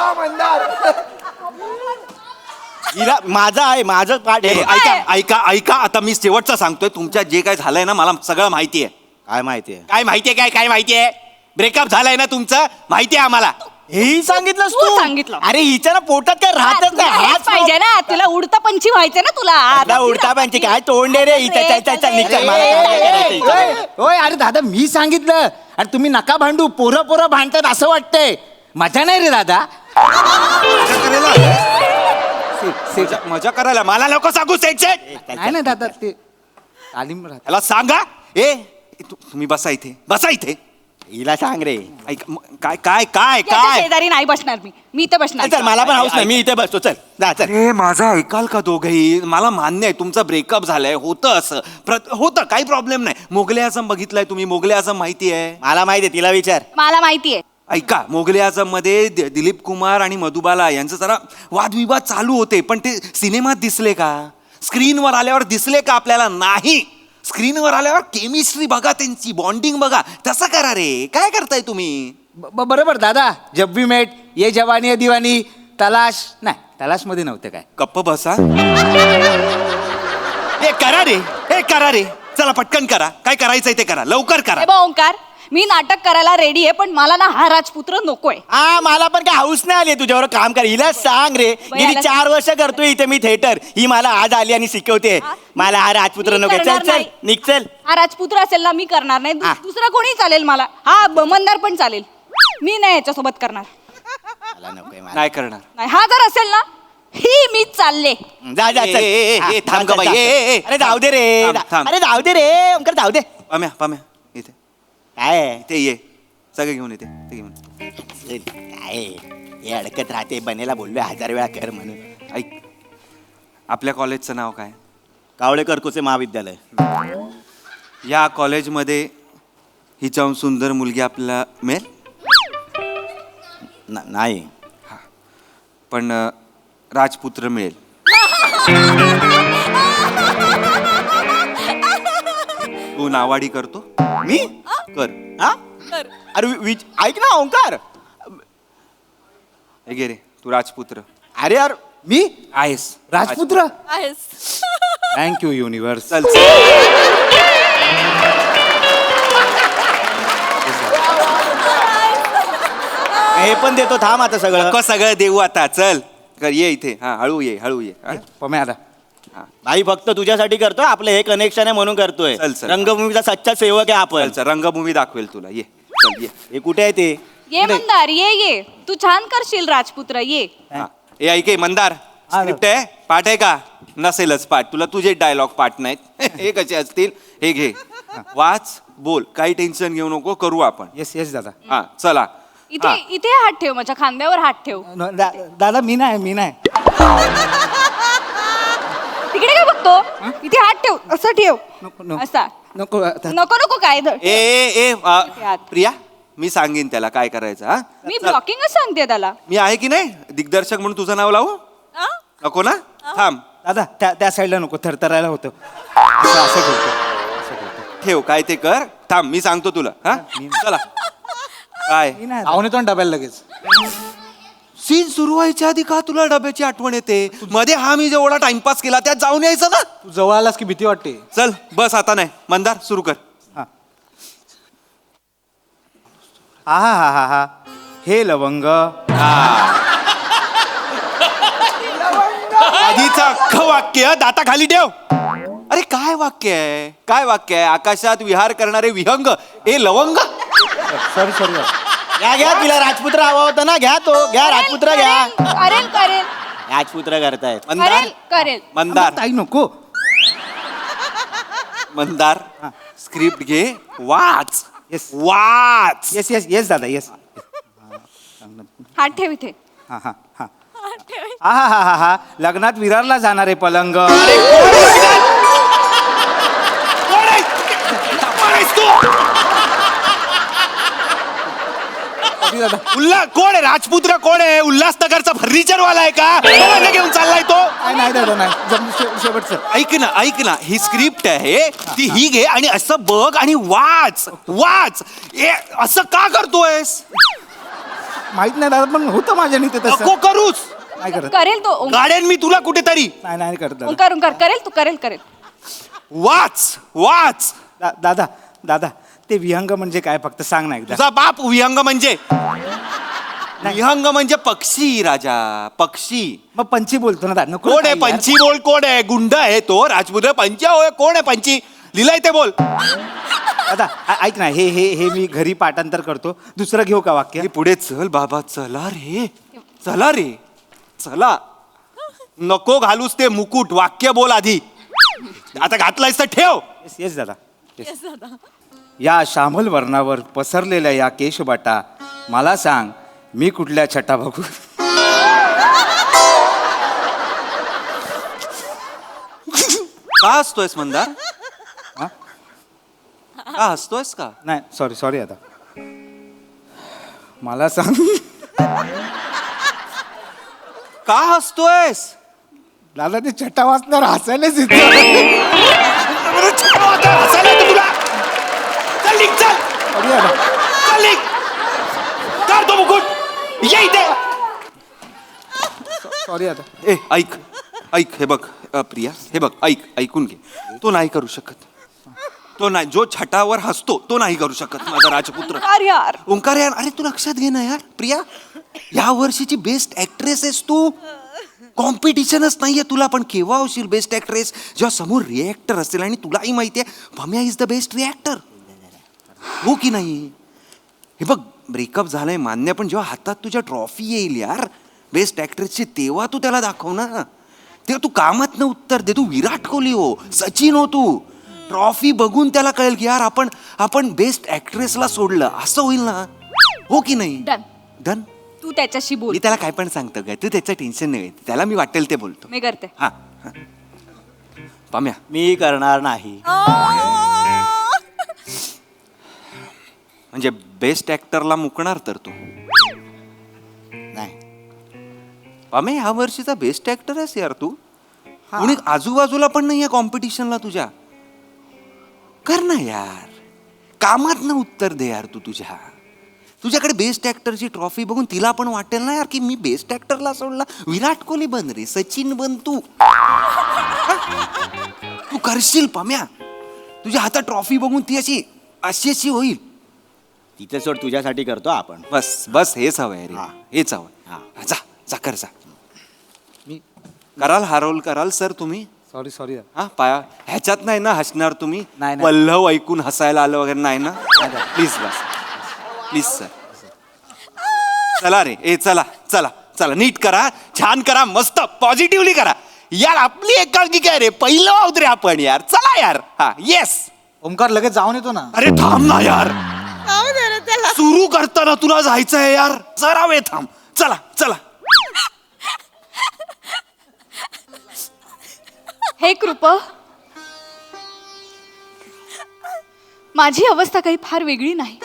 हिला माझा आहे, माझं पाठ आहे. ऐका ऐका ऐका आता मी शेवटचं सांगतोय. तुमच्या जे काय झालंय ना मला सगळं माहिती आहे. काय माहिती आहे? काय माहितीये काय माहितीये? ब्रेकअप झालाय ना तुमचं, माहिती आहे आम्हाला. हेही सांगितलंस तू तू? सांगितलं. अरे हिच्या ना पोटात काय राहतच तुला नाही. हेच हाच पाहिजे ना. तुला उडता पंची व्हायचं ना तुला. आपला उडता पाहिजे. काय तोंड आहे रे हिच्या? चल चल निघ चल. मला काय करायचं हिच्याकडे? होय अरे दादा, मी सांगितलं आणि तुम्ही नका भांडू. पोरं पोरं भांडतात असं वाटतंय. मजा नाही रे दादा. मजा करायला मला नको सांगू सेक्शन. नाही नाही दादा, ते तालीम राहते. त्याला सांगा. तुम्ही बसा इथे, बसा इथे. हिला सांग रे. ऐक काय काय काय याच्या काय शेजारी नाही बसणार मी. मी तर बसणार. चल मला पण हाऊस नाही. मी इथे बसतो. चल जा चल. अरे माझं ऐकाल का दोघही? मला मान्य आहे तुमचं ब्रेकअप झालंय, होतं असं होतं, काही प्रॉब्लेम नाही. मोगले आझम बघितलाय तुम्ही? मोगले आझम माहिती आहे? मला माहिती आहे. तिला विचार. मला माहितीये. ऐका, मोगले आझम मध्ये दिलीप कुमार आणि मधुबाला यांचं जरा वादविवाद चालू होते, पण ते सिनेमात दिसले का? स्क्रीनवर आल्यावर दिसले का आपल्याला? नाही. स्क्रीनवर आल्यावर केमिस्ट्री बघा, त्यांची बॉन्डिंग बघा. तसं करा रे. काय करताय तुम्ही? बरोबर दादा. जब भी मेट, ये जवानी है दिवानी, तलाश. नाही, तलाश मध्ये नव्हतं काय. गप्प बसा. हे करा रे, हे करा रे. चला पटकन करा. काय करायचंय ते करा, लवकर करा. हे बघ ओंकार, मी नाटक करायला रेडी आहे, पण मला ना हा राजपुत्र नकोय. मला पण काय हाऊस नाही आली तुझ्यावर काम कर. हिला सांग रे. गेली 4 वर्ष करतोय इथे मी थिएटर. ही मला आज आली आणि शिकवते. मला हा राजपुत्र मी नको. चल करणार चल नाही. निघ चल. हा राजपुत्र असेल ना मी करणार नाही. हा. दुसरा कोणी चालेल मला. हा मंदार पण चालेल. मी नाही याच्यासोबत करणार. मला नकोय मला. नाही करणार. नाही, हा जर असेल ना ही मीच चालले. जा जा चल. हा, थांब का चल, बाई. चल. अरे जाऊ दे रे. थांब, थांब. अरे जाऊ दे रे. ओंकार जाऊ दे. पाम्या इथे काय इथे ये. सगळे घेऊन येते ते घेऊन. काय हे अडकत राहते. बनेला बोललोय 1000 वेळा कर म्हणून. ऐक, आपल्या कॉलेजचं नाव काय? कावळे कर्कुसे महाविद्यालय. या कॉलेजमध्ये हिच्याहून सुंदर मुलगी आपल्याला मिळेल? नाही. पण राजपुत्र मिळेल. तू नावाडी करतो? मी कर. हा अरे ऐक ना ओंकार. हे घे रे, तू राजपुत्र अरे यार मी आहेस. राजपुत्र. आहेस. Thank you universe. चल हे पण देतो. थांब आता सगळं. सगळं देऊ आता. चल कर, ये इथे. हा, हळू ये हा? पम्या आता. भाई फक्त तुझ्यासाठी करतोय. आपलं हे कनेक्शन आहे म्हणून करतोय. चल, चल. रंगभूमीचा सच्चा सेवक आहे आपण. चल रंगभूमी दाखवेल तुला. ये चल ये. हे कुठे आहे ते? ये मंदार ये. तू छान करशील राजपुत्र. ये. हा. ए ऐके मंदार, स्क्रिप्ट आहे? पाठ आहे का? नसेलच पाठ. तुला तुझे डायलॉग पाठ नाहीत. हे कसे असतील? हे घे, वाच, बोल. काही टेन्शन घेऊ नको, करू आपण. येस येस दादा. हा चला. इथे इथे हात ठेव. माझ्या खांद्यावर हात ठेव. दादा मी नाही. तिकडे काय बघतो? इथे हात ठेव. असं ठेव. नको असा नको. नको काय धर. ए हात. प्रिया, मी सांगेन त्याला काय करायचं. हा मी ब्लॉकिंगच सांगते त्याला. मी आहे की नाही दिग्दर्शक म्हणून तुझं नाव लावू? नको ना? थांब. दादा त्या साईडला नको, थरथरायला होतं. असं ठेवतो. ठेव काय ते कर. थांब मी सांगतो तुला. हा चला. काय आवून येतो ना डब्याला लगेच. सीन सुरू व्हायच्या आधी का तुला डब्याची आठवण येते? मध्ये हा मी जेवढा टाइमपास केला त्यात जाऊन यायचं ना. तू जवळ आलास की भीती वाटते. चल बस आता नाही. मंदार सुरू कर. हा हे लवंग. आधीचं अख्खं वाक्य दाता खाली ठेव. अरे काय वाक्य आहे? काय वाक्य आहे? आकाशात विहार करणारे विहंग ए लवंग. सॉरी घ्या तिला राजपुत्र हवा होता ना. घ्या तो, घ्या राजपुत्र घ्या. करेल करेल राजपुत्र करतायत. मंदार करेल मंदार ताई नको. मंदार स्क्रिप्ट घे. वाच. येस वाच. येस येस येस दादा येस. हात ठेव इथे. हा लग्नात विरारला जाणार आहे पलंग. कोण आहे? राजपुत्र कोण आहे? उल्हासनगरचा फर्निचर वाला आहे का? कोणाला घेऊन चाललाय तो? नाही दादा नाही. शेवटचं ऐक ना ही स्क्रिप्ट आहे ती ही घे आणि असं बघ आणि वाच वाच. असं का करतोयस? माहित नाही दादा, पण होतं माझ्याने ते तसं. नको करूस. नाही करत. करेल तो. गाड्यान मी तुला कुठेतरी. नाही करत दादा. ओंकार ओंकार करेल तू. करेल वाच वाच. दादा ते विहंग म्हणजे काय फक्त सांग ना एकदा. तुझा बाप विहंग म्हणजे? विहंग म्हणजे पक्षी राजा. पक्षी. मग पंची बोलतो ना दादा. कोण आहे पंची? बोल. कोण आहे? गुंड आहे तो राजपुत्र. पंची होय. कोण आहे पंची? लिहिलंय ते बोल. दादा ऐक ना, हे मी घरी पाठांतर करतो. दुसरं घेऊ का वाक्य? पुढे चल बाबा. चला रे चला. नको घालूस ते मुकुट. वाक्य बोल आधी. आता घातलायस तर ठेव. येस दादा. या श्यामल वर्णावर पसरलेल्या या केशबाटा मला सांग, मी कुठल्या छटा बघू? का हसतोयस मंदार? का हसतोयस का? नाही सॉरी आता मला सांग. का हसतोयस? दादा ते छटा वाचणार हसायलाच तुला. चल निघ, चल. चल निघ. काढ तो मुकुट. ये इथे. सॉरी आता. ऐक हे बघ प्रिया, हे बघ ऐकून घे. तो नाही करू शकत. तो नाही. जो छटावर हसतो तो नाही करू शकत माझा राजपुत्र. ओंकार यार, अरे तू लक्षात घे ना यार. प्रिया या वर्षीची बेस्ट ऍक्ट्रेस आहेस तू. कॉम्पिटिशनच नाहीये तुला. पण केव्हा होशील बेस्ट ऍक्ट्रेस? जेव्हा समोर रिॲक्टर असेल आणि तुलाही माहितीये भम्या इज द बेस्ट रिॲक्टर. हो की नाही? हे बघ ब्रेकअप झालंय मान्य, पण जेव्हा हातात तुझ्या ट्रॉफी येईल यार बेस्ट ऍक्ट्रेसची, तेव्हा तू त्याला दाखव ना. तेव्हा तू कामातनं उत्तर दे. तू विराट कोहली हो, सचिन हो. तू ट्रॉफी बघून त्याला कळेल की यार आपण बेस्ट ऍक्ट्रेसला सोडलं, असं होईल ना. हो की नाही? डन. तू त्याच्याशी बोल. मी त्याला काय पण सांगतो काय, तू त्याचं टेन्शन नाही. त्याला मी वाटेल ते बोलतो. मी करते. हा पाम्या. मी करणार नाही. म्हणजे बेस्ट ऍक्टरला मुकणार तर तू नाही. पामे ह्या वर्षीचा बेस्ट ऍक्टर आहेस यार तू. कुणी आजूबाजूला पण नाहीये कॉम्पिटिशनला तुझ्या. कर ना यार. कामात ना उत्तर दे यार. तू तुझ्याकडे बेस्ट ऍक्टरची ट्रॉफी बघून तिला पण वाटेल ना यार की मी बेस्ट ऍक्टरला सोडला. विराट कोहली बन रे, सचिन बन तू. तू करशील पाम्या. तुझ्या हातात ट्रॉफी बघून ती अशी होईल. तिथे सोड, तुझ्यासाठी करतो आपण. बस हेच हवंय रे. हेच हवं. जा कर जा. मी कराल सर तुम्ही. सॉरी हा पाया ह्याच्यात नाही ना हसणार तुम्ही? नाही. पल्लव ऐकून हसायला आलं वगैरे नाही ना? Please sir. चला रे. चला नीट करा, छान करा, मस्त पॉझिटिव्हली करा यार. आपली एकांकी काय रे, पहिलं आहोत रे आपण यार. चला यार. हा येस. ओंकार लगेच जाऊन येतो ना. अरे थांब ना यार. सुरू करताना तुला जायचंय यार. जरा वेळ थांब. चला. हे कृप, माझी अवस्था काही फार वेगळी नाही.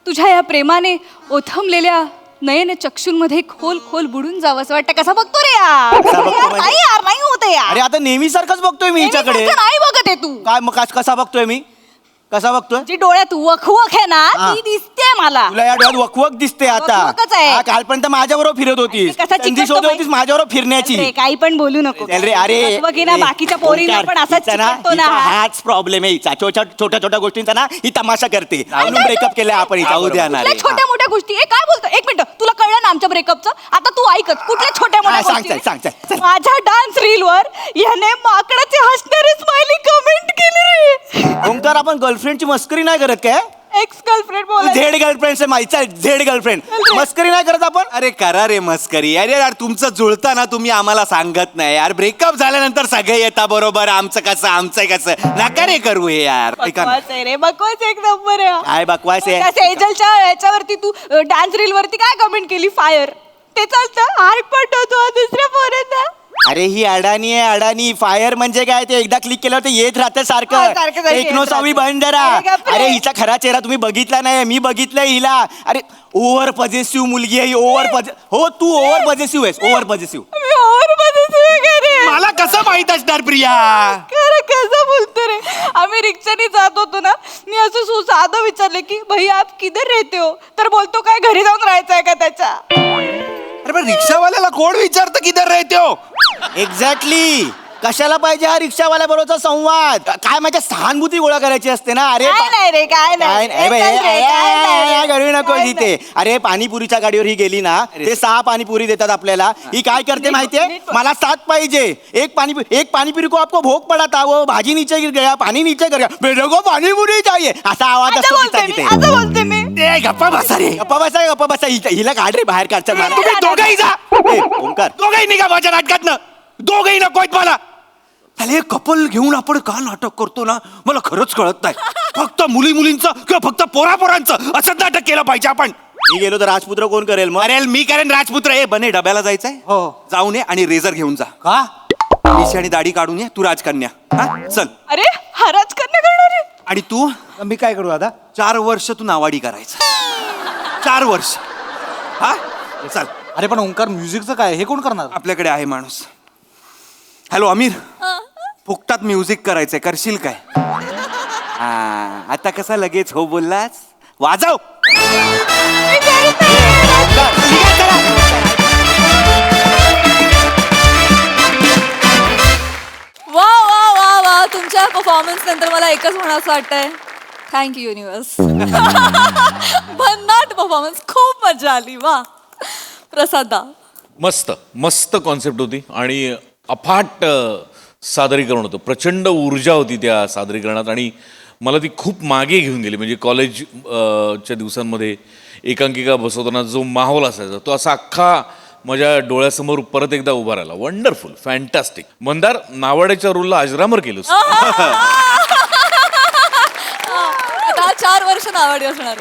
तुझ्या या प्रेमाने ओथंबलेल्या नयन चक्षुंमध्ये खोल खोल बुडून जावं असं वाटतं. कसा बघतो रे यार? कसा बघतो यार, म्हणजे? नाही यार, नाही होत यार. अरे आता नेहमी सारखंच बघतोय मी हिच्याकडे. नेहमीसारखं नाही बघत आहे तू. काय मग कसा बघतोय मी? कसा बघतोय? जी डोळ्यात वखवख आहे ना हा. ती दिसते मला. तुला या डोळ्यात वकवक दिसते आता. वकवकच आहे. हा, कालपर्यंत माझ्याबरोबर फिरत होतीस. कसा संधी चिकटतो शोधत बाई? होतीस माझ्याबरोबर फिरण्याची. अरे, काही पण बोलू नको. चल रे, अरे वखवकीना बाकीच्या पोरींना ओंकार, पण असाच हिचा ना- चिकटतो ना हिचा हा. हाच प्रॉब्लेम आहे हिचा. छोट्या छोट्या गोष्टींचा ना ही तमाशा करते. म्हणून ब्रेकअप केलाय आपण हिचा. जाऊ द्या ना रे. कुठल्या छोट्या मोठ्या गोष्टी ए, काय बोलतो? एक मिनिट, तुला कळलं ना आमच्या ब्रेकअपचं? आता तू ऐकत कुठल्या छोट्या मोठ्या हा, सांग, गोष्टी? सांग, सांग, सांग. माझ्या डान्स रील वर याने माकडाचे हसणारे स्माइली कमेंट केली रे. ओंकार, आपण गर्लफ्रेंडची मस्करी नाही करत काय? एक्स गर्लफ्रेंड बोल. झेड गर्लफ्रेंड माहिती आहे, झेड गर्लफ्रेंड. मस्करी नाही करत आपण. अरे करा रे मस्करी. अरे यार तुमचं जुळतं ना, तुम्ही आम्हाला सांगत नाही यार. ब्रेकअप झाल्यानंतर सगळे येता बरोबर. आमचं कसं नका रे करू हे यार. ऐका ना. बकवास आहे रे, बकवास एक नंबर आहे. काय बकवास आहे? सेजलच्या याच्यावरती तू डान्स रील वरती काय कमेंट केली? फायर. ते चालतं. हार्ट पटवतो दुसऱ्या पोरांना. अरे ही अडाणी आहे, अडाणी. फायर म्हणजे काय? ते एकदा क्लिक केल्यावर ते येत राहतं हा, सारखं. सारखं टेक्नो येत सावी राहतं. बंद जरा. अरे बापरे. अरे हिचा खरा चेहरा तुम्ही बघितला नाही, मी बघितलंय हिला. अरे ओव्हर पॉझिटिव्ह मुलगी आहे. हो तू ओव्हर पॉझिटिव्ह आहेस. Over positive. मी और मध्ये रे. मला कसं माहित असणार प्रिया? खरं कसं बोलतो रे? आम्ही रिक्षाने जात होतो ना, मी असं साधं विचारले की भैया आप किधर रहते हो? तर बोलतो काय घरी जाऊन राहायचंय का त्याच्या? अरे पण रिक्षावाल्याला कोण विचारतं किधर राहते हो? एक्झॅक्टली. कशाला पाहिजे हा रिक्षावाल्या बरोबरचा संवाद? काय माझ्या सहानुभूती गोळा करायची असते ना. अरे काय नाही रे, काय नाही. काय ए, चल रे, काय नाही रे. घरी नको काय इथे. अरे पाणीपुरीच्या गाडीवर ही गेली ना, ते 6 पाणीपुरी देतात आपल्याला. ही काय करते माहितीये? मला 7 पाहिजे. एक पानीपुरी को आपको भोग पड़ा था, वो भाजी नीचे गिर गया, पानी नीचे गिर गया, मेरे को पानीपुरी चाहिए, असा आवाज असं असतो बोलते तिचा मी, तिथे. असं बोलते मी. ए, गप्पा बसा रे. गप्पा बसा. हिला काढ रे बाहेर काढ. चल मला. तुम्ही दोघंही जा. ए, ओंकार. दोघंही निघा माझ्या नाटकातनं. दोघंही नकोत मला. अरे कपल घेऊन आपण का नाटक करतो ना, मला खरंच कळत नाही. फक्त मुलींचं किंवा फक्त पोरांचं असंच नाटक केलं पाहिजे आपण. मी गेलो तर राजपुत्र कोण करेल मग? अरे मी करेन राजपुत्र. ए बने, डब्याला जायचंय. हो. जाऊन ये आणि रेझर घेऊन जा. का? मिशी आणि दाढी काढून ये. तू राजकन्या. हा चल. अरे हा राजकन्या करणार आहे. आणि तू मी काय करू दादा? 4 वर्ष तू नावाडी करायचं. 4 वर्ष. हा चल. अरे पण ओंकार, म्युझिकचं काय? हे कोण करणार? आपल्याकडे आहे माणूस. हॅलो अमीर, फुकटात म्युझिक करायचंय, करशील काय? हा आता कसा लगेच हो बोललास? वाजव. वा वा वा वा, तुमच्या परफॉर्मन्स नंतर मला एकच म्हणावं वाटतंय, थँक्यू युनिवर्स. भन्नाट परफॉर्मन्स, खूप मजा आली. वा प्रसादा. मस्त मस्त कॉन्सेप्ट होती आणि अफाट सादरीकरण होतं. प्रचंड ऊर्जा होती त्या सादरीकरणात आणि मला ती खूप मागे घेऊन गेली. म्हणजे कॉलेज च्या दिवसांमध्ये एकांकिका बसवताना जो माहोल असायचा तो असा अख्खा माझ्या डोळ्यासमोर परत एकदा उभा राहिला. Wonderful, fantastic. मंदार, नावाड्याच्या रोलला अजरामर केलंस. आता 4 वर्ष नावाडी असणार.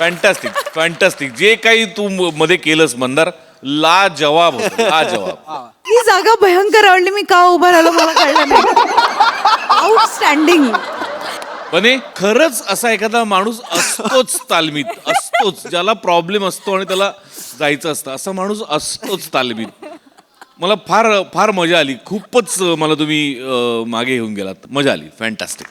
फॅन्टॅस्टिक. जे काही तू मध्ये केलंस मंदार, ला जवाब होतं, ला जवाब. ही जागा भयंकर आवडली. मी का उभा राहिलो मला कळलं नाही. आउटस्टँडिंग. पण खरंच असा एखादा माणूस असतोच तालमीत, असतोच, ज्याला प्रॉब्लेम असतो आणि त्याला जायचं असतं, असा माणूस असतोच तालमीत. मला फार फार मजा आली. खूपच मला तुम्ही मागे घेऊन गेलात. मजा आली. फॅन्टॅस्टिक.